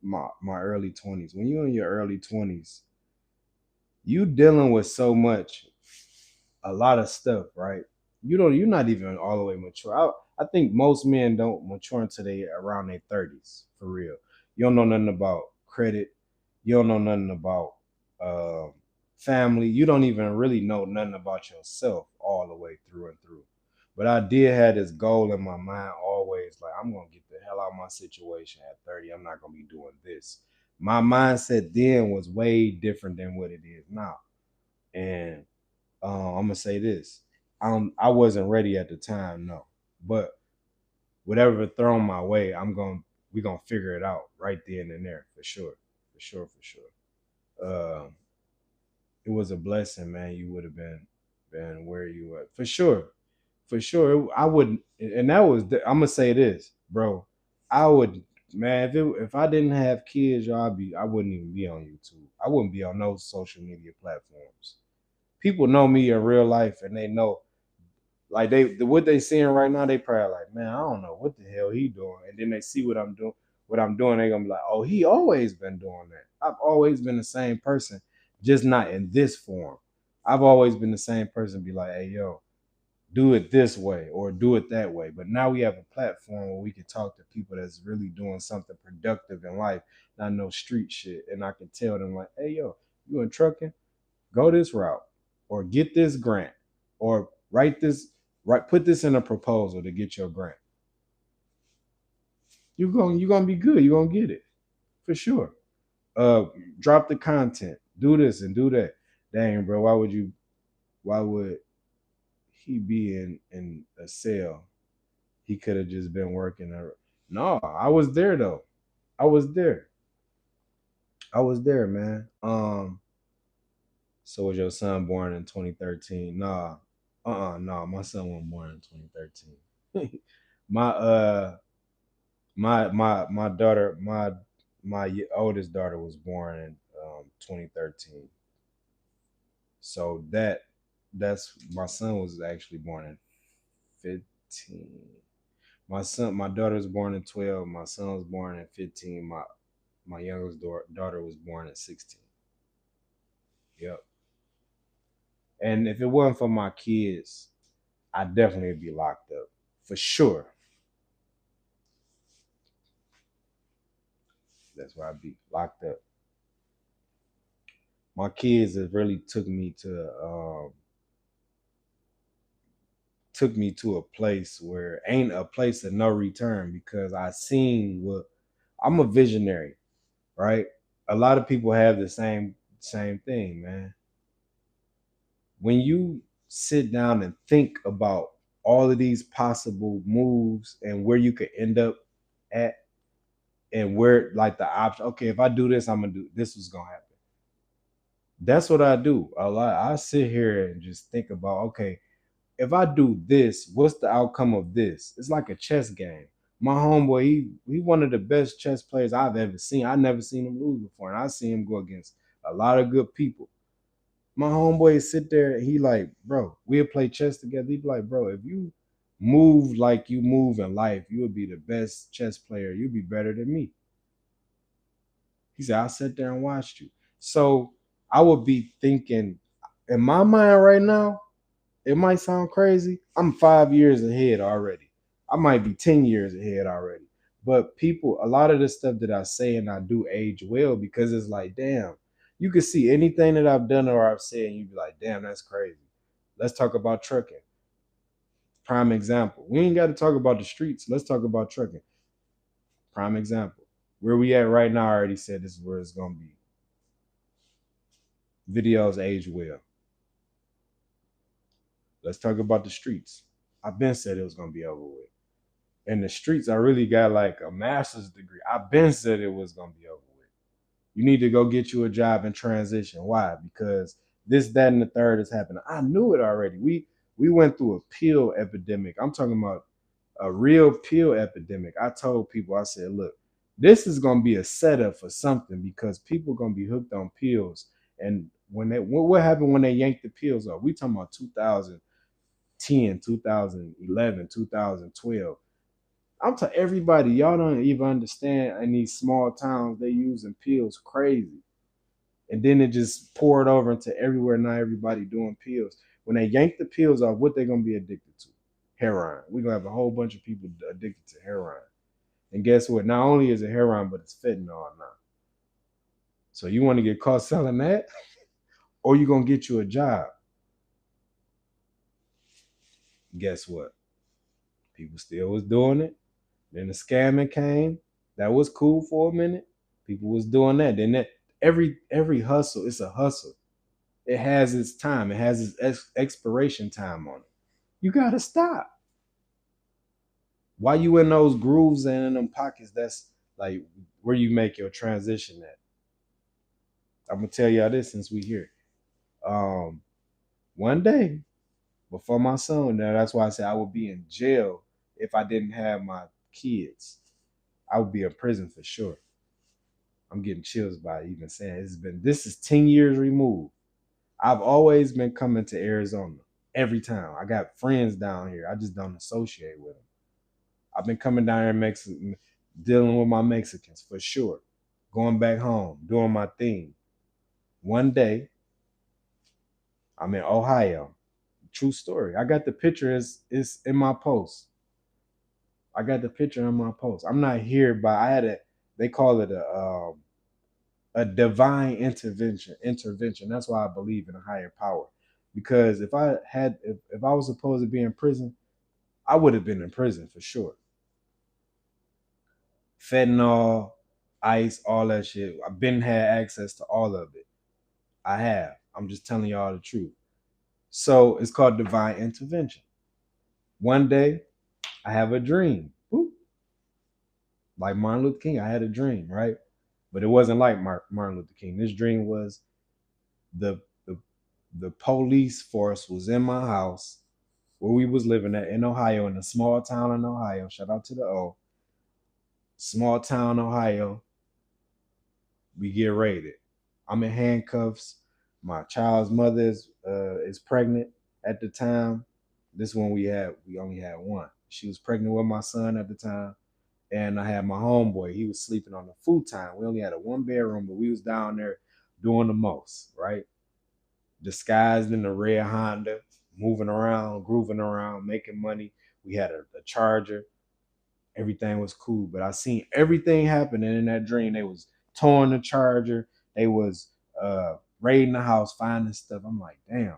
S1: my early 20s, when you in your early 20s, you dealing with so much, a lot of stuff, right? You're not even all the way mature. I think most men don't mature until they around their 30s, for real. You don't know nothing about credit. You don't know nothing about uh, family. You don't even really know nothing about yourself all the way through and through. But I did have this goal in my mind always, like I'm gonna get the hell out of my situation at 30. I'm not gonna be doing this. My mindset then was way different than what it is now. And I'm gonna say this. I wasn't ready at the time, no. But whatever thrown my way, we gonna figure it out right then and there for sure. For sure, for sure. It was a blessing, man. You would have been where you were. For sure. For sure. I wouldn't, and that was I'm gonna say this, bro. I would, man, if I didn't have kids, y'all I wouldn't even be on YouTube. I wouldn't be on no social media platforms. People know me in real life and they know like what they seeing right now, they probably like, man, I don't know what the hell he doing. And then they see what I'm doing, they gonna be like, oh, he always been doing that. I've always been the same person, just not in this form. I've always been the same person, be like, hey, yo, do it this way or do it that way. But now we have a platform where we can talk to people that's really doing something productive in life, not no street shit. And I can tell them like, hey, yo, you in trucking? Go this route or get this grant or put this in a proposal to get your grant. You're gonna be good. You're gonna get it for sure. Uh Drop the content, do this and do that. Dang, bro, why would he be in a cell? He could have just been working. No, I was there though. I was there. I was there, man. So was your son born in 2013? Nah. No, my son wasn't born in 2013. my my daughter, my oldest daughter was born in 2013. So that's my son was actually born in 15. My daughter was born in 12. My son was born in 15. My youngest daughter was born at 16. Yep. And if it wasn't for my kids, I definitely would be locked up for sure. That's where I'd be locked up. My kids have really took me to a place where ain't a place of no return because I seen what I'm a visionary, right? A lot of people have the same thing, man. When you sit down and think about all of these possible moves and where you could end up at and where like the option, okay, if I do this, I'm gonna do this was gonna happen. That's what I do. A lot I sit here and just think about, okay, if I do this, what's the outcome of this? It's like a chess game. My homeboy, he one of the best chess players I've ever seen. I never seen him lose before, and I seen him go against a lot of good people. My homeboy sit there, he like, bro, we'll play chess together. He be like, bro, if you move like you move in life, you would be the best chess player. You'd be better than me. He said, I'll sit there and watch you. So I would be thinking, in my mind right now, it might sound crazy. I'm 5 years ahead already. I might be 10 years ahead already. But people, a lot of the stuff that I say and I do age well because it's like, damn, you can see anything that I've done or I've said, and you'd be like, damn, that's crazy. Let's talk about trucking. Prime example. We ain't got to talk about the streets. Let's talk about trucking. Prime example. Where we at right now, I already said this is where it's gonna be. Videos age well. Let's talk about the streets. I've been said it was gonna be over with. In the streets, I really got like a master's degree. I've been said it was gonna be over with. You need to go get you a job and transition. Why? Because this, that, and the third is happening. I knew it already. We went through a pill epidemic. I'm talking about a real pill epidemic. I told people, I said, look, this is gonna be a setup for something because people gonna be hooked on pills. And what happened when they yanked the pills off? We talking about 2010, 2011, 2012. I'm telling everybody, y'all don't even understand in these small towns they using pills crazy. And then it just poured over into everywhere. Now everybody doing pills. When they yank the pills off, what they gonna be addicted to? Heroin. We're gonna have a whole bunch of people addicted to heroin. And guess what? Not only is it heroin, but it's fentanyl now. So you want to get caught selling that, or you gonna get you a job? Guess what? People still was doing it. Then the scamming came. That was cool for a minute. People was doing that. Then that every hustle, it's a hustle. It has its time. It has its expiration time on it. You gotta stop. Why you in those grooves and in them pockets? That's like where you make your transition at. I'm gonna tell y'all this since we here. Um, One day before my son, now that's why I said I would be in jail if I didn't have my kids. I would be in prison for sure. I'm getting chills by even saying this is 10 years removed. I've always been coming to Arizona every time. I got friends down here. I just don't associate with them. I've been coming down here dealing with my Mexicans for sure. Going back home, doing my thing. One day, I'm in Ohio. True story. I got the picture. It's in my post. I got the picture in my post. I'm not here, but I had a. They call it a divine intervention. Intervention. That's why I believe in a higher power. Because if I was supposed to be in prison, I would have been in prison for sure. Fentanyl, ice, all that shit. I've been had access to all of it. I have. I'm just telling y'all the truth. So it's called divine intervention. One day, I have a dream. Boop. Like Martin Luther King, I had a dream, right? But it wasn't like Martin Luther King. This dream was the, the the police force was in my house where we was living at in Ohio, in a small town in Ohio. Shout out to the O. Small town, Ohio. We get raided. I'm in handcuffs. My child's mother is pregnant at the time. This one we only had one. She was pregnant with my son at the time, and I had my homeboy. He was sleeping on the futon. We only had a one bedroom, but we was down there doing the most, right? Disguised in the red Honda, moving around, grooving around, making money. We had a charger. Everything was cool, but I seen everything happening in that dream. They was towing the charger. They was raiding the house, finding stuff. I'm like, damn.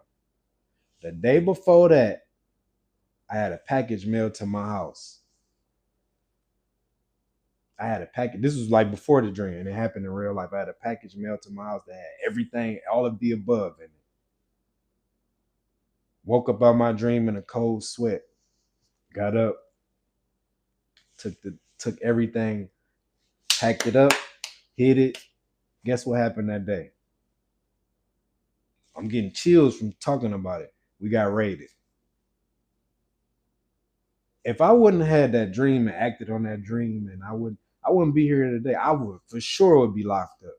S1: The day before that, I had a package mailed to my house. I had a package. This was like before the dream, and it happened in real life. I had a package mailed to my house that had everything, all of the above in it. Woke up out my dream in a cold sweat. Got up, took everything, packed it up, hid it. Guess what happened that day? I'm getting chills from talking about it. We got raided. If I wouldn't have had that dream and acted on that dream, and I wouldn't be here today. I would for sure would be locked up.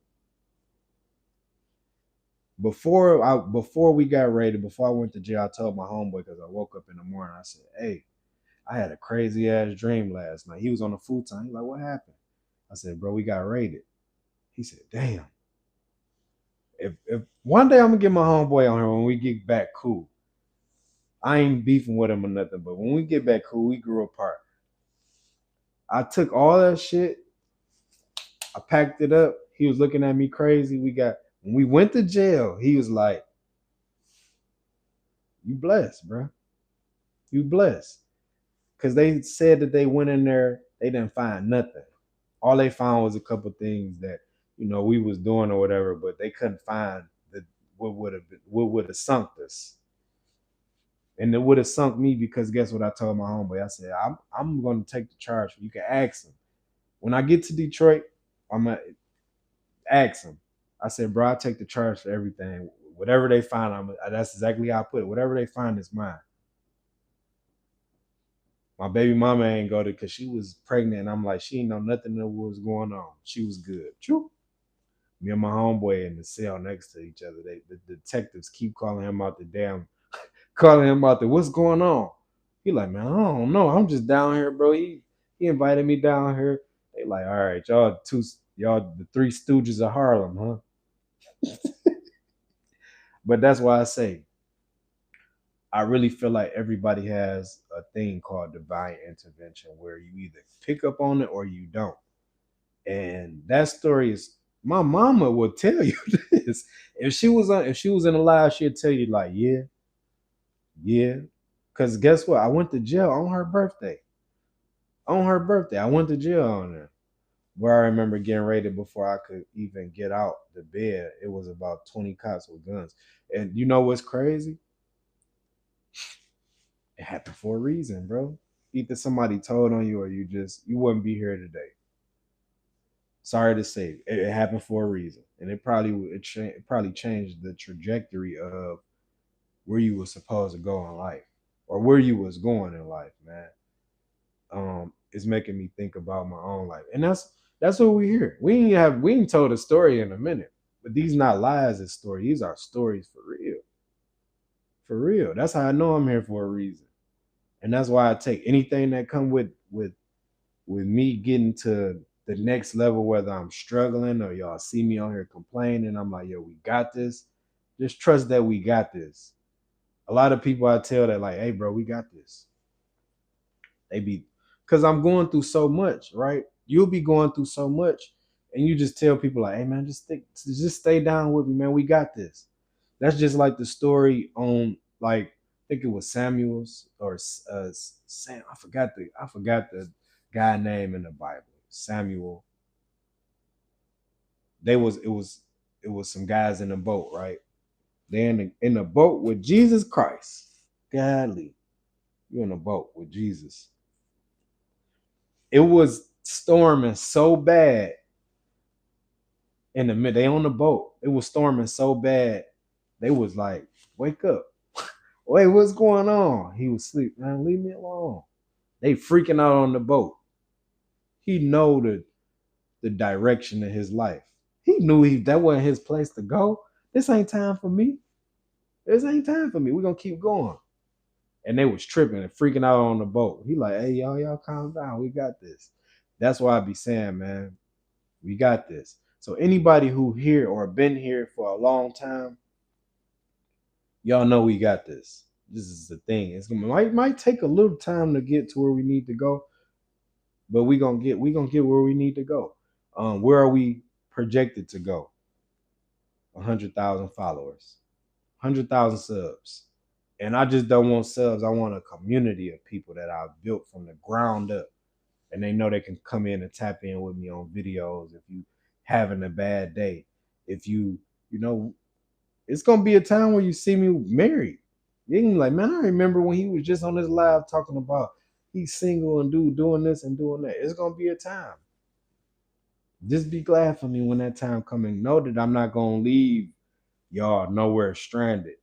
S1: Before we got raided, before I went to jail, I told my homeboy because I woke up in the morning. I said, "Hey, I had a crazy ass dream last night." He was on the futon. He's like, "What happened?" I said, "Bro, we got raided." He said, "Damn. If one day I'm gonna get my homeboy on here when we get back cool. I ain't beefing with him or nothing, but when we get back cool, we grew apart. I took all that shit, I packed it up. He was looking at me crazy. When we went to jail, he was like, "You blessed, bro. You blessed." Because they said that they went in there, they didn't find nothing. All they found was a couple things that we was doing or whatever, but they couldn't find what would have sunk us. And it would have sunk me because guess what I told my homeboy? I said, I'm gonna take the charge. You can ask him. When I get to Detroit, I'm gonna ask him. I said, "Bro, I take the charge for everything. Whatever they find, that's exactly how I put it. Whatever they find is mine." My baby mama ain't go to because she was pregnant, and I'm like, she ain't know nothing of what was going on. She was good. True. Me and my homeboy in the cell next to each other. The detectives keep calling him out there. What's going on? He like, "Man, I don't know. I'm just down here, bro. He invited me down here." They like, "All right, y'all the three stooges of Harlem, huh?" But that's why I say I really feel like everybody has a thing called divine intervention where you either pick up on it or you don't. And that story is, My mama would tell you this. If she was in a lie, she'd tell you like, yeah, yeah. Cause guess what? I went to jail on her birthday. On her birthday, I went to jail on her. Where I remember getting raided before I could even get out the bed. It was about 20 cops with guns. And you know what's crazy? It happened for a reason, bro. Either somebody told on you or you wouldn't be here today. Sorry to say, it happened for a reason, and it probably changed the trajectory of where you were supposed to go in life, or where you was going in life, man. It's making me think about my own life, and that's what we hear. We ain't told a story in a minute, but these not lies. As stories, these are stories for real, for real. That's how I know I'm here for a reason, and that's why I take anything that come with me getting to the next level, whether I'm struggling or y'all see me on here complaining, I'm like, yo, we got this. Just trust that we got this. A lot of people I tell that, like, hey, bro, we got this. They be, because I'm going through so much, right? You'll be going through so much, and you just tell people, like, hey, man, just stay down with me, man. We got this. That's just like the story on, like, I think it was Samuel's or Sam. I forgot the guy name in the Bible. Samuel. They was it was some guys in a boat, right? They in the boat with Jesus Christ. Godly, you in a boat with Jesus. It was storming so bad in the mid. They on the boat. It was storming so bad. They was like, "Wake up! Wait, what's going on?" He was asleep. Man, leave me alone. They freaking out on the boat. He know the direction of his life. He knew that wasn't his place to go. This ain't time for me. This ain't time for me. We're gonna keep going. And they was tripping and freaking out on the boat. He like, hey, y'all calm down. We got this. That's why I be saying, man, we got this. So anybody who here or been here for a long time, y'all know we got this. This is the thing. Might take a little time to get to where we need to go, but we gonna get where we need to go. Where are we projected to go? 100,000 followers, 100,000 subs. And I just don't want subs. I want a community of people that I've built from the ground up. And they know they can come in and tap in with me on videos if you having a bad day. If you know, it's gonna be a time where you see me married. You can be like, man, I remember when he was just on this live talking about he's single and doing this and doing that. It's gonna be a time. Just be glad for me when that time coming. Know that I'm not gonna leave y'all nowhere stranded.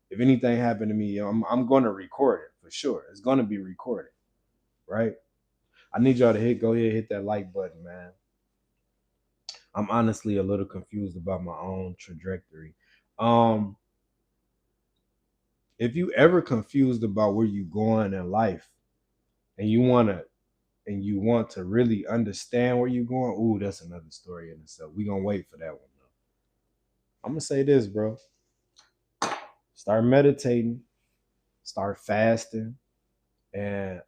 S1: If anything happened to me, I'm going to record it for sure. It's going to be recorded, right? I need y'all to go ahead, hit that like button, man. I'm honestly a little confused about my own trajectory. Um, if you ever confused about where you going in life, and you want to really understand where you're going, ooh, that's another story in itself. We gonna wait for that one though. I'm gonna say this, bro. Start meditating, start fasting, and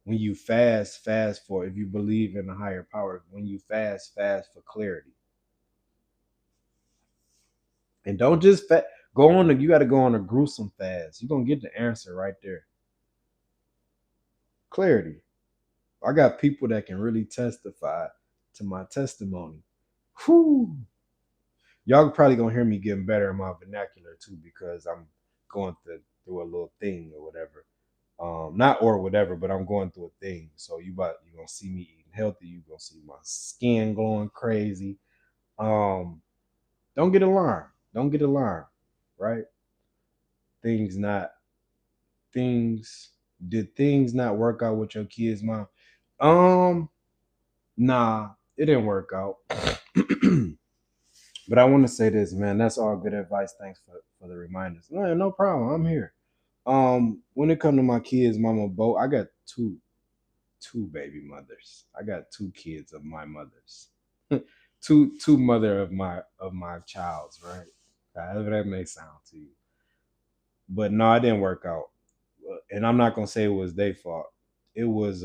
S1: when you fast for, if you believe in a higher power, when you fast for clarity. And don't just you got to go on a gruesome fast. You're going to get the answer right there. Clarity. I got people that can really testify to my testimony. Whew. Y'all probably going to hear me getting better in my vernacular too, because I'm going through a little thing or whatever. Not or whatever, but I'm going through a thing. So you're gonna see me eating healthy. You're gonna see my skin glowing crazy. Don't get alarmed. Don't get alarmed, right? Things not things Did things not work out with your kids, mom? Nah, it didn't work out. But I want to say this, man. That's all good advice. Thanks for the reminders. No problem. I'm here. When it come to my kids, mama, both, I got two baby mothers. I got two kids of my mothers. Two mother of my child's, right? However that may sound to you. But no, it didn't work out. And I'm not gonna say it was their fault. It was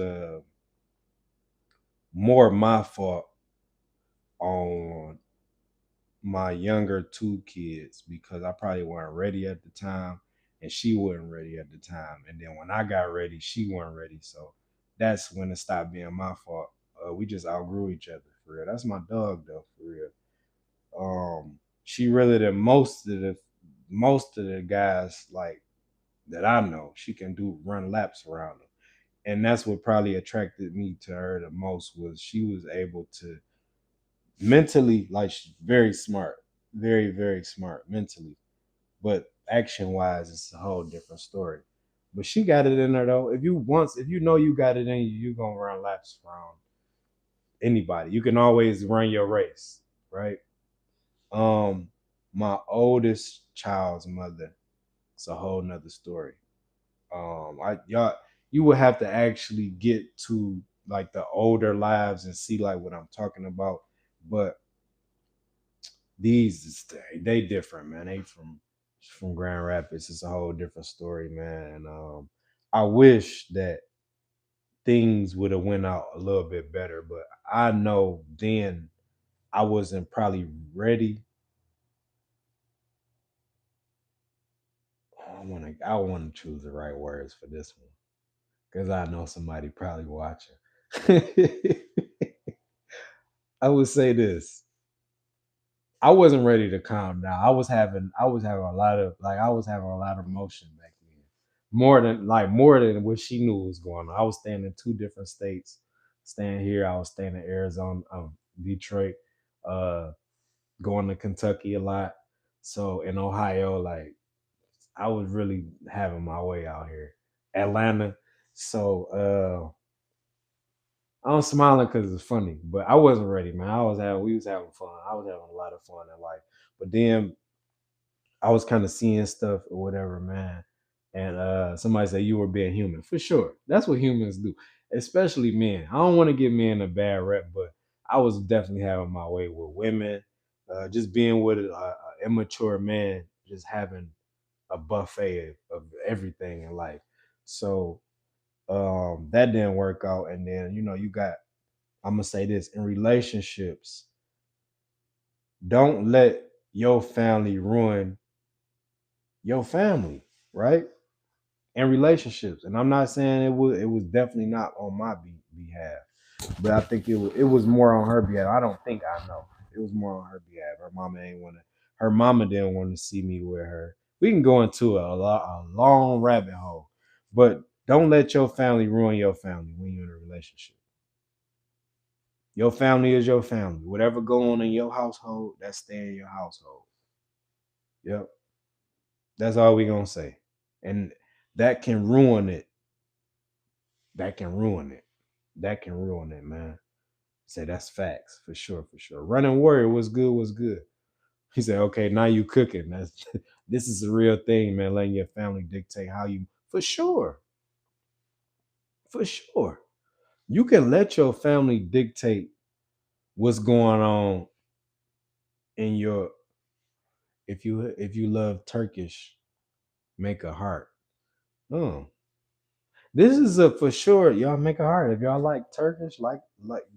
S1: more my fault on my younger two kids because I probably weren't ready at the time and she wasn't ready at the time. And then when I got ready, she wasn't ready. So that's when it stopped being my fault. We just outgrew each other for real. That's my dog though, for real. She really than most of the guys like that I know. She can do run laps around them. And that's what probably attracted me to her the most was she was able to mentally like she's very smart, very very smart mentally, but action wise it's a whole different story. But she got it in her though. If you know you got it in you, you gonna run laps around anybody. You can always run your race, right? um my oldest child's mother, it's a whole nother story. I y'all You would have to actually get to like the older lives and see like what I'm talking about. But these they different, man. They from Grand Rapids. It's a whole different story, man. And I wish that things would have went out a little bit better, but I know then I wasn't probably ready. I want to choose the right words for this one because I know somebody probably watching. I would say this: I wasn't ready to calm down. I was having a lot of emotion back then. More than what she knew was going on. I was staying in two different states. Staying here, I was staying in Arizona, Detroit, uh, going to Kentucky a lot. So in Ohio, like I was really having my way out here. Atlanta. So I'm smiling because it's funny, but I wasn't ready, man. We was having fun. I was having a lot of fun in life. But then I was kind of seeing stuff or whatever, man. And somebody said you were being human. For sure. That's what humans do. Especially men. I don't want to give men a bad rep, but I was definitely having my way with women. Just being with a immature man, just having a buffet of everything in life. So that didn't work out. And then, you got, I'm gonna say this, in relationships, don't let your family ruin your family, right? And relationships. And I'm not saying it was definitely not on my behalf, but I think it was more on her behalf. I don't think I know. It was more on her behalf. Her mama didn't want to see me with her. We can go into a long rabbit hole, but don't let your family ruin your family when you're in a relationship. Your family is your family. Whatever go on in your household, that stay in your household. Yep. That's all we gonna say. And that can ruin it. That can ruin it. That can ruin it, man. Say that's facts for sure, for sure. Running warrior was good, was good. He said, okay, now you cooking. That's this is a real thing, man. Letting your family dictate how you for sure. For sure. You can let your family dictate what's going on in your if you love Turkish, make a heart. Oh, this is a for sure. Y'all make a heart. If y'all like Turkish, like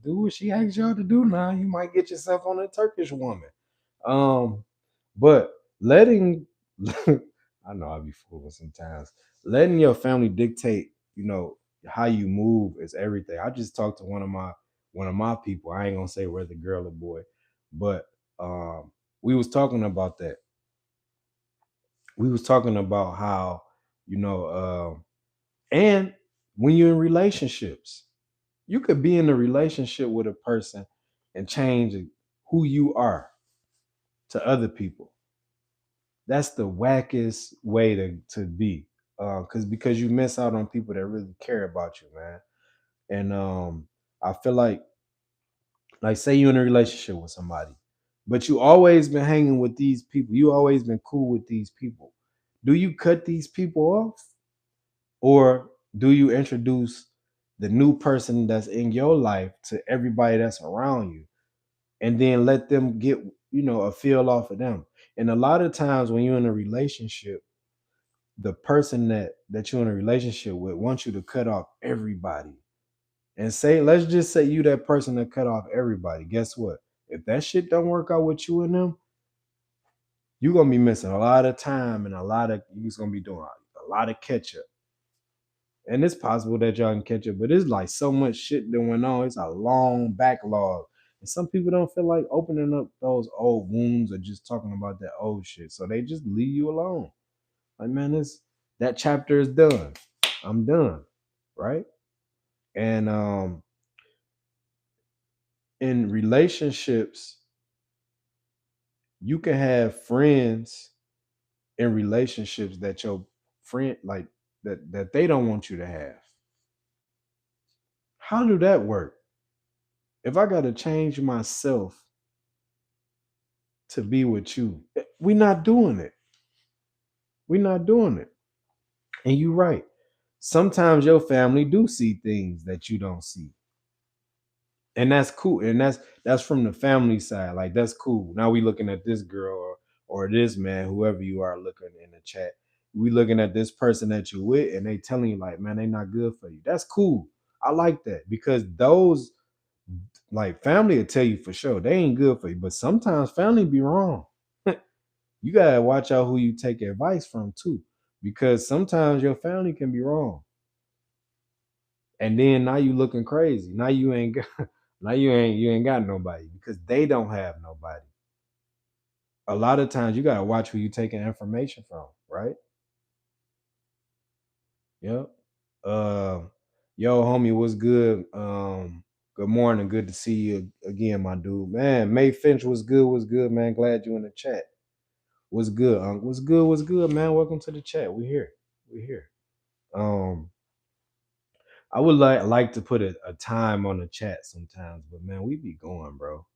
S1: do what she asks y'all to do now. You might get yourself on a Turkish woman. Um, but letting I know I'll be fooling sometimes. Letting your family dictate, how you move is everything. I just talked to one of my people. I ain't gonna say whether girl or boy, but we was talking about that. We was talking about how, you know, and when you're in relationships, you could be in a relationship with a person and change who you are to other people. That's the wackest way to be. Because you miss out on people that really care about you, man. And I feel like say you're in a relationship with somebody, but you always been hanging with these people. You always been cool with these people. Do you cut these people off? Or do you introduce the new person that's in your life to everybody that's around you and then let them get, a feel off of them? And a lot of times when you're in a relationship, the person that you're in a relationship with wants you to cut off everybody. And say, let's just say you that person that cut off everybody. Guess what? If that shit don't work out with you and them, you're gonna be missing a lot of time and you're gonna be doing a lot of catch up. And it's possible that y'all can catch up, but it's like so much shit going on. It's a long backlog. And some people don't feel like opening up those old wounds or just talking about that old shit. So they just leave you alone. Like, man, that chapter is done. I'm done. Right? And in relationships, you can have friends in relationships that your friend like that they don't want you to have. How do that work? If I gotta change myself to be with you, we're not doing it. We're not doing it. And you're right. Sometimes your family do see things that you don't see. And that's cool. And that's from the family side. Like that's cool. Now we looking at this girl or this man, whoever you are looking in the chat. We looking at this person that you with and they telling you like, man, they not good for you. That's cool. I like that because those like family will tell you for sure they ain't good for you. But sometimes family be wrong. You gotta watch out who you take advice from too. Because sometimes your family can be wrong. And then now you looking crazy. Now you ain't got now you ain't got nobody because they don't have nobody. A lot of times you gotta watch who you taking information from, right? Yep. Uh, yo, homie, what's good? Good morning. Good to see you again, my dude. Man, May Finch was good. Was good, man. Glad you in the chat. What's good, Unc? What's good? What's good, man? Welcome to the chat. We here. We here. Um, I would like to put a time on the chat sometimes, but man, we be going, bro.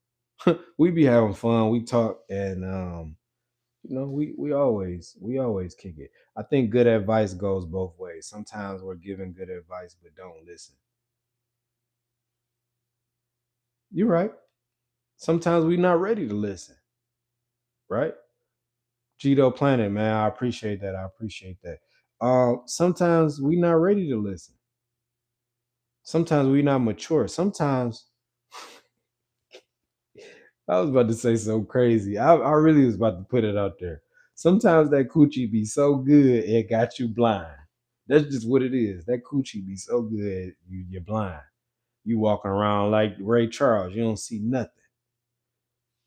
S1: We be having fun. We talk and we always kick it. I think good advice goes both ways. Sometimes we're giving good advice but don't listen. You're right. Sometimes we're not ready to listen, right? Gito Planet, man, I appreciate that. I appreciate that. Sometimes we're not ready to listen. Sometimes we're not mature. Sometimes I was about to say something crazy. I really was about to put it out there. Sometimes that coochie be so good it got you blind. That's just what it is. That coochie be so good you're blind. You walking around like Ray Charles. You don't see nothing.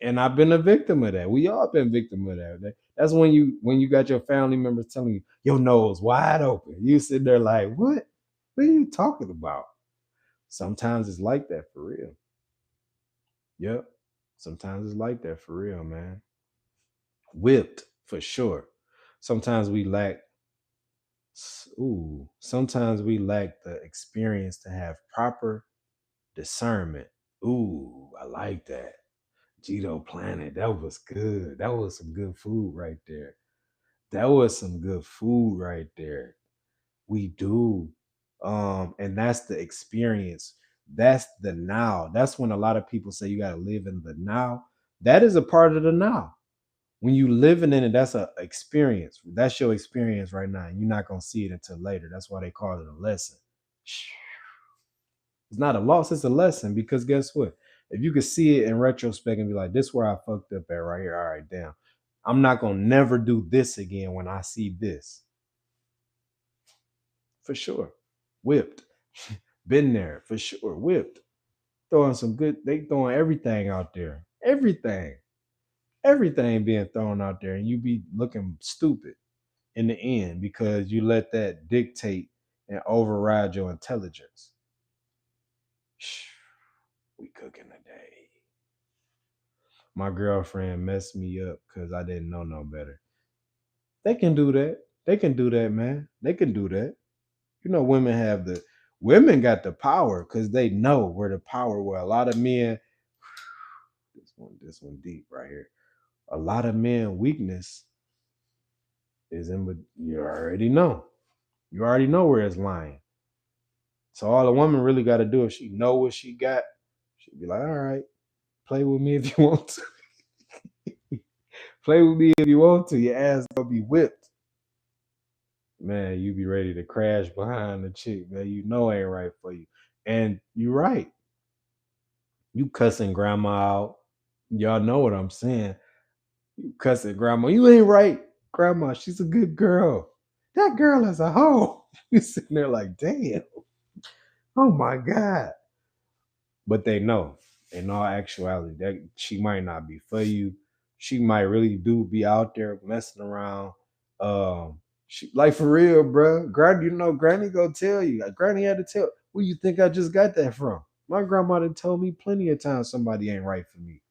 S1: And I've been a victim of that. We all been victim of that. That's when you got your family members telling you your nose wide open. You sit there like, what? What are you talking about? Sometimes it's like that for real. Yep. Sometimes it's like that for real, man. Whipped for sure. Sometimes we lack sometimes we lack the experience to have proper discernment. Ooh, I like that. Gito Planet, that was good. That was some good food right there. That was some good food right there. We do. And that's the experience. That's the now. That's when a lot of people say you got to live in the now. That is a part of the now. When you living in it, that's a experience. That's your experience right now. You're not gonna see it until later. That's why they call it a lesson. It's not a loss, it's a lesson because guess what? If you could see it in retrospect and be like, this is where I fucked up at right here. All right, damn. I'm not gonna never do this again when I see this. For sure. Whipped. Been there for sure. Whipped. Throwing some good, they throwing everything out there. Everything. Everything being thrown out there, and you be looking stupid in the end because you let that dictate and override your intelligence. We cooking today. My girlfriend messed me up because I didn't know no better. They can do that. They can do that, man. They can do that. You know, women got the power because they know where the power where a lot of men. This one deep right here. A lot of men weakness is in, but you already know. You already know where it's lying. So all a woman really got to do if she know what she got, she'd be like, all right, play with me if you want to. Play with me if you want to. Your ass gonna be whipped. Man, you be ready to crash behind the chick, man. You know ain't right for you. And you're right. You cussing grandma out. Y'all know what I'm saying. You cussing grandma. You ain't right, grandma. She's a good girl. That girl is a hoe. You sitting there like, damn. Oh my God. But they know in all actuality that she might not be for you. She might really do be out there messing around. She like for real, bro. Granny, Granny go tell you. Like, Granny had to tell. Where you think I just got that from? My grandmother told me plenty of times somebody ain't right for me.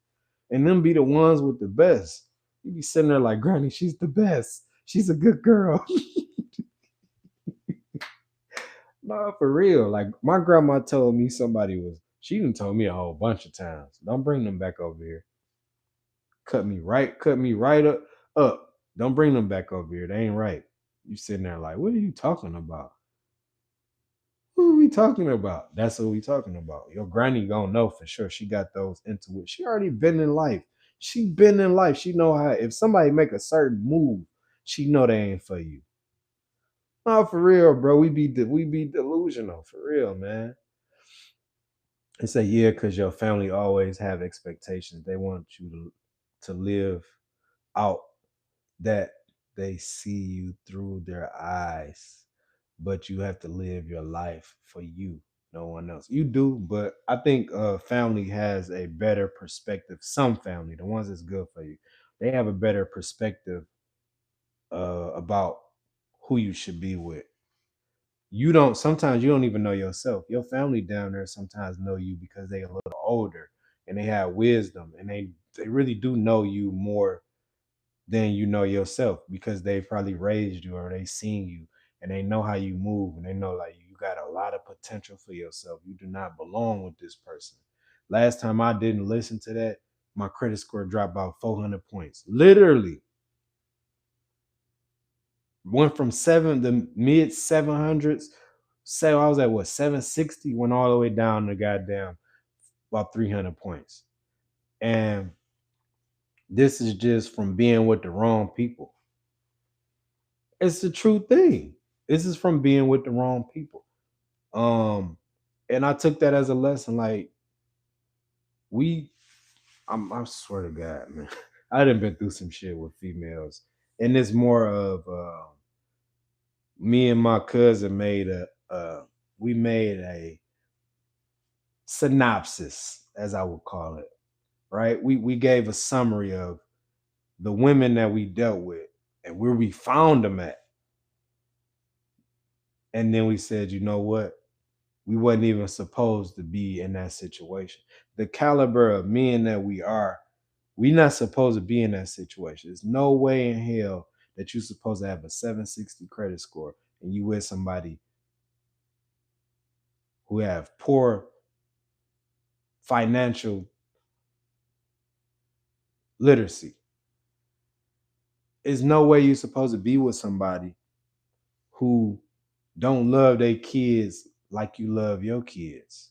S1: And them be the ones with the best. You be sitting there like, Granny, she's the best. She's a good girl. No, for real. Like my grandma told me somebody was. She done told me a whole bunch of times. Don't bring them back over here. Cut me right up. Don't bring them back over here. They ain't right. You sitting there like, what are you talking about? Who are we talking about? That's what we talking about. Your granny gonna know for sure. She got those into it. She already been in life. She been in life. She know how. If somebody make a certain move, she know they ain't for you. No, for real, bro. We be delusional for real, man. And say, yeah, because your family always have expectations. They want you to live out that they see you through their eyes, but you have to live your life for you, no one else. You do, but I think family has a better perspective. Some family, the ones that's good for you, they have a better perspective about who you should be with. You don't sometimes you don't even know yourself. Your family down there sometimes know you because they a little older and they have wisdom and they really do know you more than you know yourself because they probably raised you or they seen you and they know how you move and they know like you got a lot of potential for yourself. You do not belong with this person. Last time I didn't listen to that, my credit score dropped about 400 points. Literally went from the mid 700s. Say I was at what 760, went all the way down to goddamn about 300 points. And this is just from being with the wrong people. It's the true thing. This is from being with the wrong people. Um, and I took that as a lesson. Like we, I swear to God, man, I done been through some shit with females, and it's more of me and my cousin made we made a synopsis, as I would call it. Right? We gave a summary of the women that we dealt with and where we found them at, and then we said, you know what? We wasn't even supposed to be in that situation. The caliber of men that we not supposed to be in that situation. There's no way in hell that you're supposed to have a 760 credit score and you with somebody who have poor financial literacy. There's no way you're supposed to be with somebody who don't love their kids like you love your kids,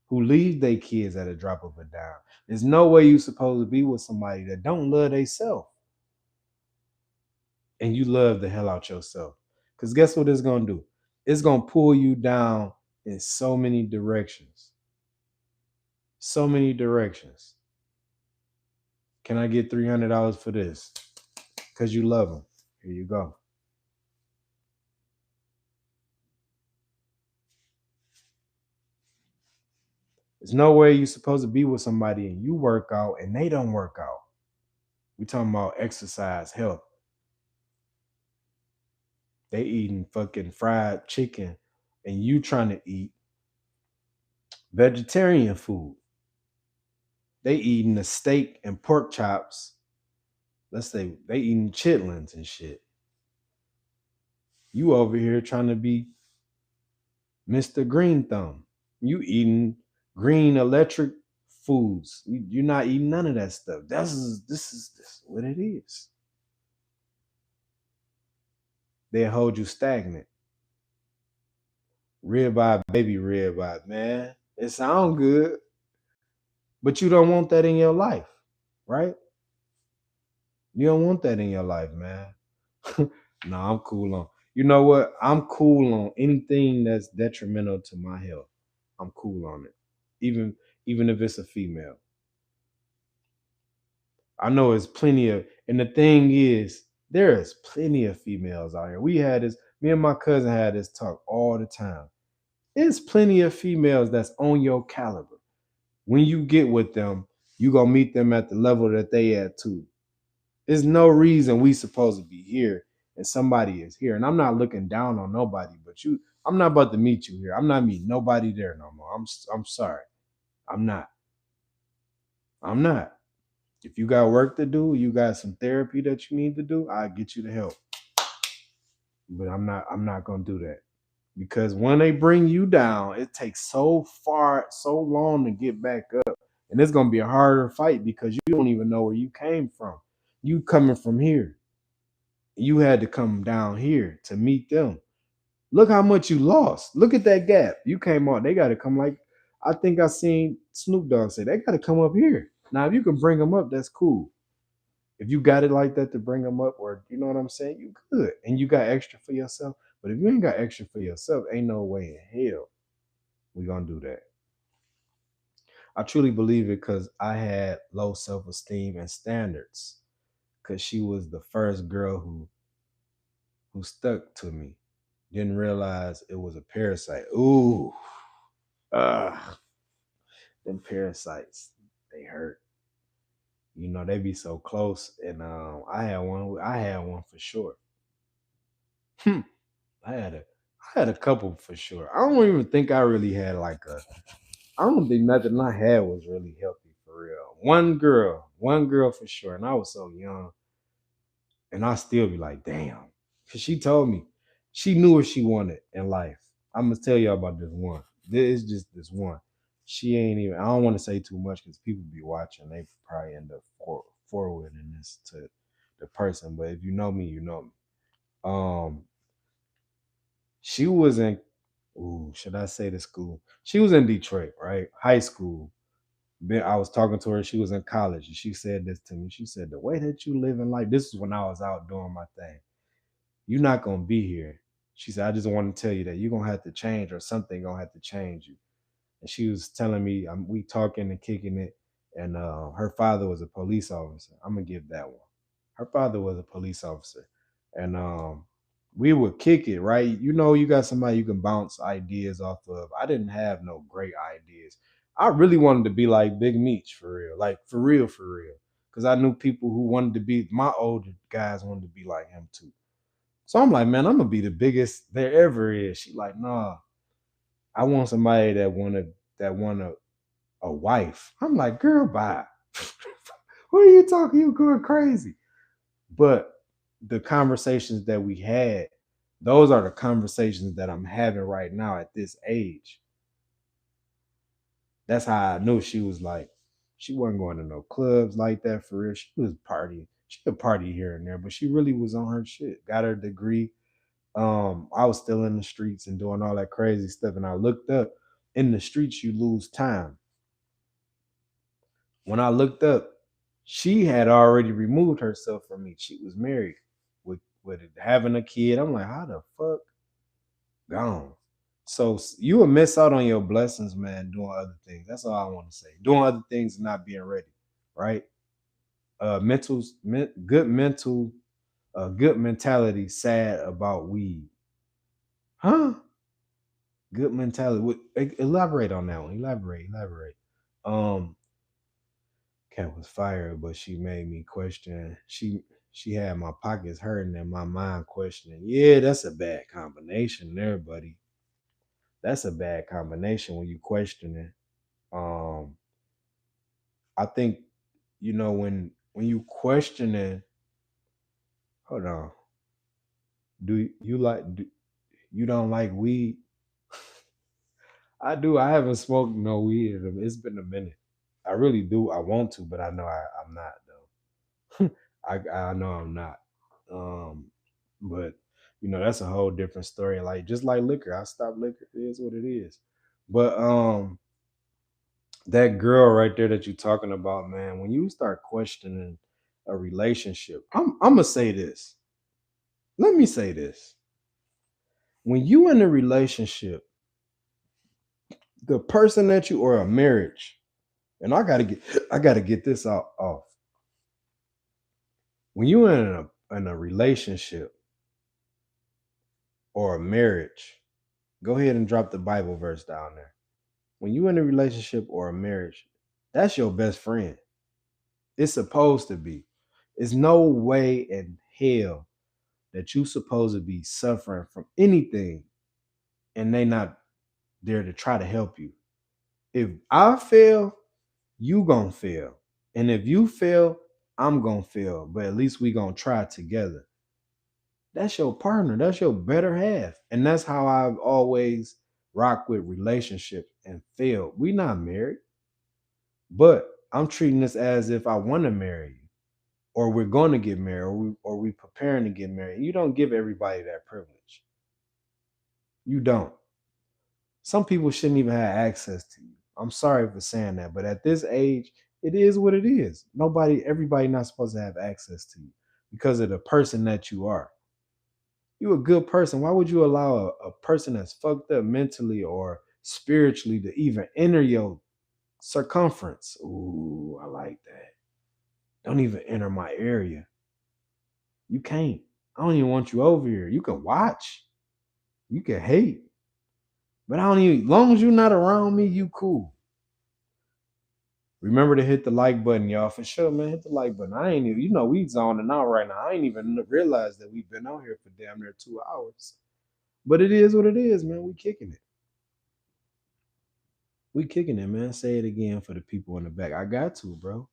S1: who leave their kids at a drop of a dime. There's no way you're supposed to be with somebody that don't love themselves and you love the hell out yourself. Because guess what it's gonna do? It's gonna pull you down in so many directions. So many directions. Can I get $300 for this? Because you love them. Here you go. There's no way you're supposed to be with somebody and you work out and they don't work out. We talking about exercise, health. They eating fucking fried chicken and you trying to eat vegetarian food. They eating the steak and pork chops. Let's say they eating chitlins and shit. You over here trying to be Mr. Green Thumb. You eating green electric foods. You're not eating none of that stuff. This is what it is. They hold you stagnant. Ribeye, baby ribeye, man. It sound good, but you don't want that in your life, right? You don't want that in your life, man. No, I'm cool on. You know what? I'm cool on anything that's detrimental to my health. I'm cool on it. Even if it's a female. I know it's plenty of, and the thing is, there is plenty of females out here. We had this, me and my cousin had this talk all the time. There's plenty of females that's on your caliber. When you get with them, you gonna meet them at the level that they at too. There's no reason we supposed to be here and somebody is here. And I'm not looking down on nobody, but you, I'm not about to meet you here. I'm not meeting nobody there no more. I'm sorry. I'm not. I'm not. If you got work to do, you got some therapy that you need to do, I'll get you the help. But I'm not gonna do that. Because when they bring you down, it takes so long to get back up. And it's gonna be a harder fight because you don't even know where you came from. You coming from here. You had to come down here to meet them. Look how much you lost. Look at that gap. You came on. They got to come like I think I seen Snoop Dogg say they got to come up here. Now, if you can bring them up, that's cool. If you got it like that to bring them up, or you know what I'm saying, you good, and you got extra for yourself. But if you ain't got extra for yourself, ain't no way in hell we gonna do that. I truly believe it because I had low self esteem and standards. Because she was the first girl who stuck to me. Didn't realize it was a parasite. Ooh, them parasites, they hurt. You know, they be so close. And I had one for sure. Hmm. I had a I had a couple for sure. I don't even think I really had like a I don't think nothing I had was really healthy for real. One girl for sure. And I was so young. And I still be like, damn. Cause she told me she knew what she wanted in life. I'm gonna tell y'all about this one. This is just this one. She ain't even. I don't want to say too much because people be watching. They probably end up forwarding this to the person. But if you know me, you know me. Um, she was in. Ooh, should I say the school? She was in Detroit, right? High school. Then I was talking to her. She was in college, and she said this to me. She said, "The way that you live in life." This is when I was out doing my thing. You're not gonna be here. She said, I just want to tell you that you're gonna have to change or something gonna have to change you. And she was telling me, we talking and kicking it, and her father was a police officer. I'm gonna give that one. Her father was a police officer, and we would kick it, right? You know, you got somebody you can bounce ideas off of. I didn't have no great ideas. I really wanted to be like Big Meech for real, like for real, because I knew people who wanted to be my older guys wanted to be like him too. So I'm like, man, I'm gonna be the biggest there ever is. She like, nah, I want somebody that want a wife. I'm like, girl, bye. What are you talking? You going crazy? But the conversations that we had, those are the conversations that I'm having right now at this age. That's how I knew she was like, she wasn't going to no clubs like that for real. She was partying. She could party here and there, but she really was on her shit. Got her degree. I was still in the streets and doing all that crazy stuff. And I looked up in the streets, you lose time. When I looked up, she had already removed herself from me. She was married with having a kid. I'm like, how the fuck gone? So you will miss out on your blessings, man, doing other things. That's all I want to say. Doing other things and not being ready, right? Good mental, good mentality, sad about weed. Huh? Good mentality. Elaborate on that one. Elaborate. Um, Cat was fired, but she made me question. She had my pockets hurting and my mind questioning. Yeah, that's a bad combination there, buddy. That's a bad combination when you questioning. Um, I think when you questioning. Hold on. Do you like? You don't like weed? I do. I haven't smoked no weed. It's been a minute. I really do. I want to, but I know I'm not though. I know I'm not. Um, but that's a whole different story. Like just like liquor, I stopped liquor. It is what it is. But that girl right there that you're talking about, man, when you start questioning a relationship, I'm gonna say this. Let me say this. When you in a relationship, the person that you or a marriage, and I gotta get this off. When you in a relationship or a marriage, go ahead and drop the Bible verse down there. When you in a relationship or a marriage, that's your best friend. It's supposed to be. It's no way in hell that you supposed to be suffering from anything and they not there to try to help you. If I fail, you gonna fail. And if you fail, I'm gonna fail. But at least we gonna try together. That's your partner. That's your better half. And that's how I've always rocked with relationships and failed. We not married, but I'm treating this as if I want to marry you, or we're going to get married, or we preparing to get married. You don't give everybody that privilege. You don't. Some people shouldn't even have access to you. I'm sorry for saying that, but at this age, it is what it is. Everybody not supposed to have access to you because of the person that you are. You a good person. Why would you allow a person that's fucked up mentally or spiritually to even enter your circumference? Ooh, I like that. Don't even enter my area. You can't. I don't even want you over here. You can watch. You can hate. But I don't even, long as you're not around me, you cool. Remember to hit the like button, y'all. For sure, man. Hit the like button. I ain't even, we zoning out right now. I ain't even realized that we've been on here for damn near 2 hours. But it is what it is, man. We kicking it. We kicking it, man. Say it again for the people in the back. I got to, bro.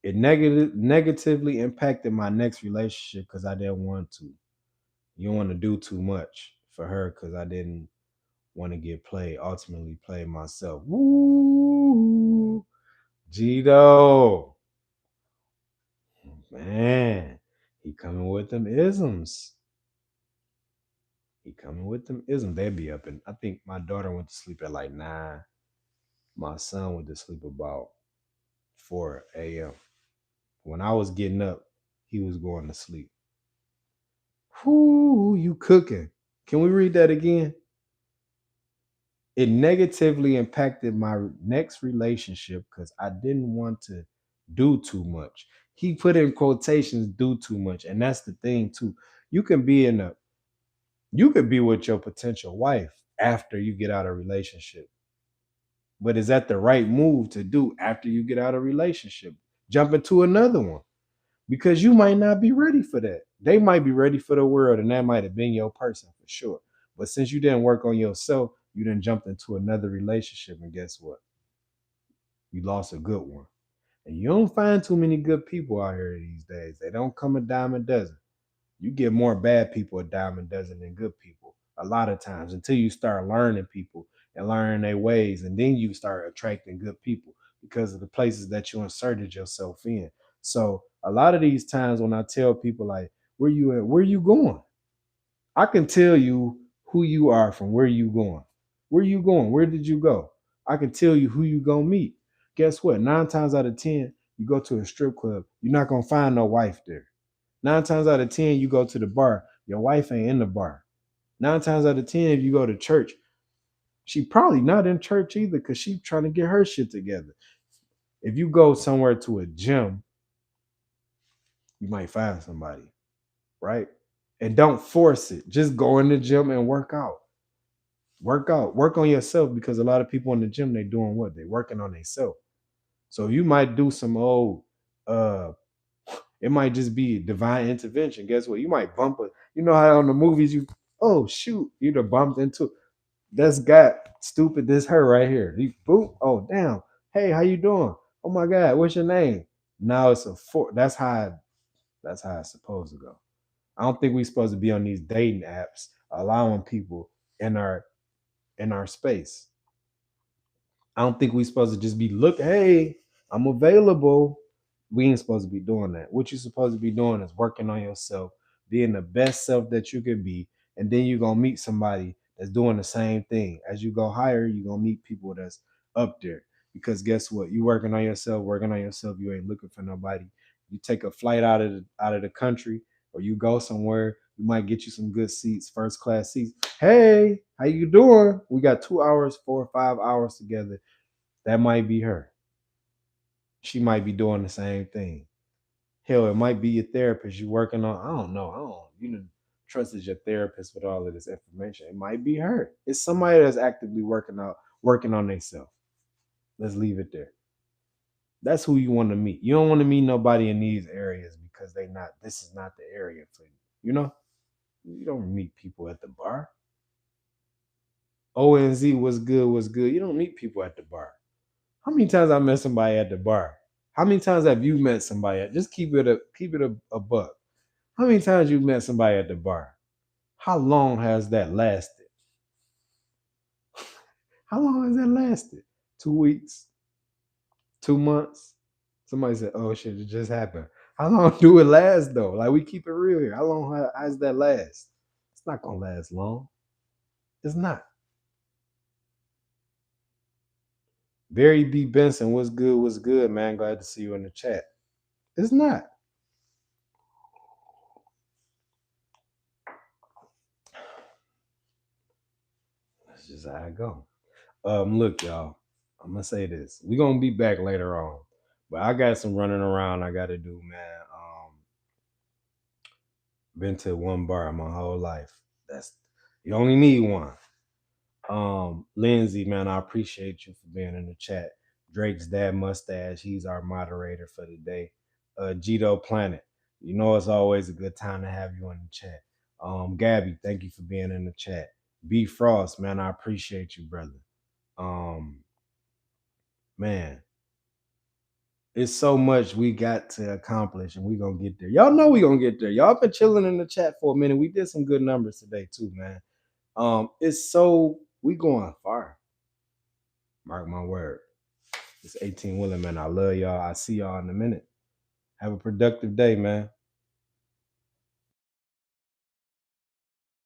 S1: It negatively impacted my next relationship because I didn't want to. You don't want to do too much for her because I didn't want to get played. Ultimately, play myself. Woo, Gito, man, he coming with them isms. He coming with them isms. They be up, and I think my daughter went to sleep at like 9. My son went to sleep about 4 a.m. When I was getting up, he was going to sleep. Whoo, you cooking. Can we read that again? It negatively impacted my next relationship because I didn't want to do too much. He put in quotations, do too much. And that's the thing, too. You can be you could be with your potential wife after you get out of a relationship. But is that the right move to do after you get out of a relationship? Jump into another one. Because you might not be ready for that. They might be ready for the world, and that might have been your person for sure. But since you didn't work on yourself, you didn't jump into another relationship, and guess what? You lost a good one. And you don't find too many good people out here these days. They don't come a dime a dozen. You get more bad people a dime a dozen than good people a lot of times until you start learning people and learning their ways, and then you start attracting good people because of the places that you inserted yourself in. So a lot of these times when I tell people like, where you at, where you going, I can tell you who you are from where you going. Where you going? Where did you go? I can tell you who you gonna meet. Guess what? 9 times out of 10, you go to a strip club, you're not gonna find no wife there. 9 times out of 10, you go to the bar, your wife ain't in the bar. 9 times out of 10, if you go to church, she probably not in church either because she's trying to get her shit together. If you go somewhere to a gym, you might find somebody, right? And don't force it. Just go in the gym and work out. Work out. Work on yourself because a lot of people in the gym, they doing what? They working on themselves. So you might do some old it might just be divine intervention. Guess what? You might bump it. You know how on the movies you, oh shoot, you'd have bumped into, that's got stupid. This her right here. You boop. Oh damn. Hey, how you doing? Oh my God, what's your name? Now it's a four. That's how it's supposed to go. I don't think we're supposed to be on these dating apps allowing people in our space. I don't think we're supposed to just be look, hey, I'm available. We ain't supposed to be doing that. What you're supposed to be doing is working on yourself, being the best self that you can be, and then you're gonna meet somebody that's doing the same thing. As you go higher, you're gonna meet people that's up there. Because guess what? You working on yourself, you ain't looking for nobody. You take a flight out of the country or you go somewhere, you might get you some good seats, first class seats. Hey, how you doing? We got 2 hours, 4 or 5 hours together. That might be her. She might be doing the same thing. Hell, it might be your therapist you working on. I don't know. I don't, trusted your therapist with all of this information. It might be her. It's somebody that's actively working on themselves. Let's leave it there. That's who you want to meet. You don't want to meet nobody in these areas because this is not the area for you. You know? You don't meet people at the bar. ONZ was good, was good. You don't meet people at the bar. How many times I met somebody at the bar? How many times have you met somebody at just keep it a buck? How many times you met somebody at the bar? How long has that lasted? How long has that lasted? 2 weeks? 2 months? Somebody said, "Oh shit, it just happened." How long do it last though? Like we keep it real here. How long has that last? It's not gonna last long. It's not. Barry B. Benson, what's good? What's good, man? Glad to see you in the chat. It's not. That's just how I go. Look, y'all. I'm gonna say this. We're gonna be back later on. But I got some running around I gotta do, man. Been to one bar my whole life. That's you only need one. Lindsay, man, I appreciate you for being in the chat. Drake's dad mustache, he's our moderator for the day. Gito Planet, you know it's always a good time to have you in the chat. Gabby, thank you for being in the chat. B Frost, man, I appreciate you, brother. Um, man, it's so much we got to accomplish, and we gonna get there. Y'all know we gonna get there. Y'all been chilling in the chat for a minute. We did some good numbers today too, man. It's so we going far. Mark my word. It's 8TeenWilln, man. I love y'all. I see y'all in a minute. Have a productive day, man.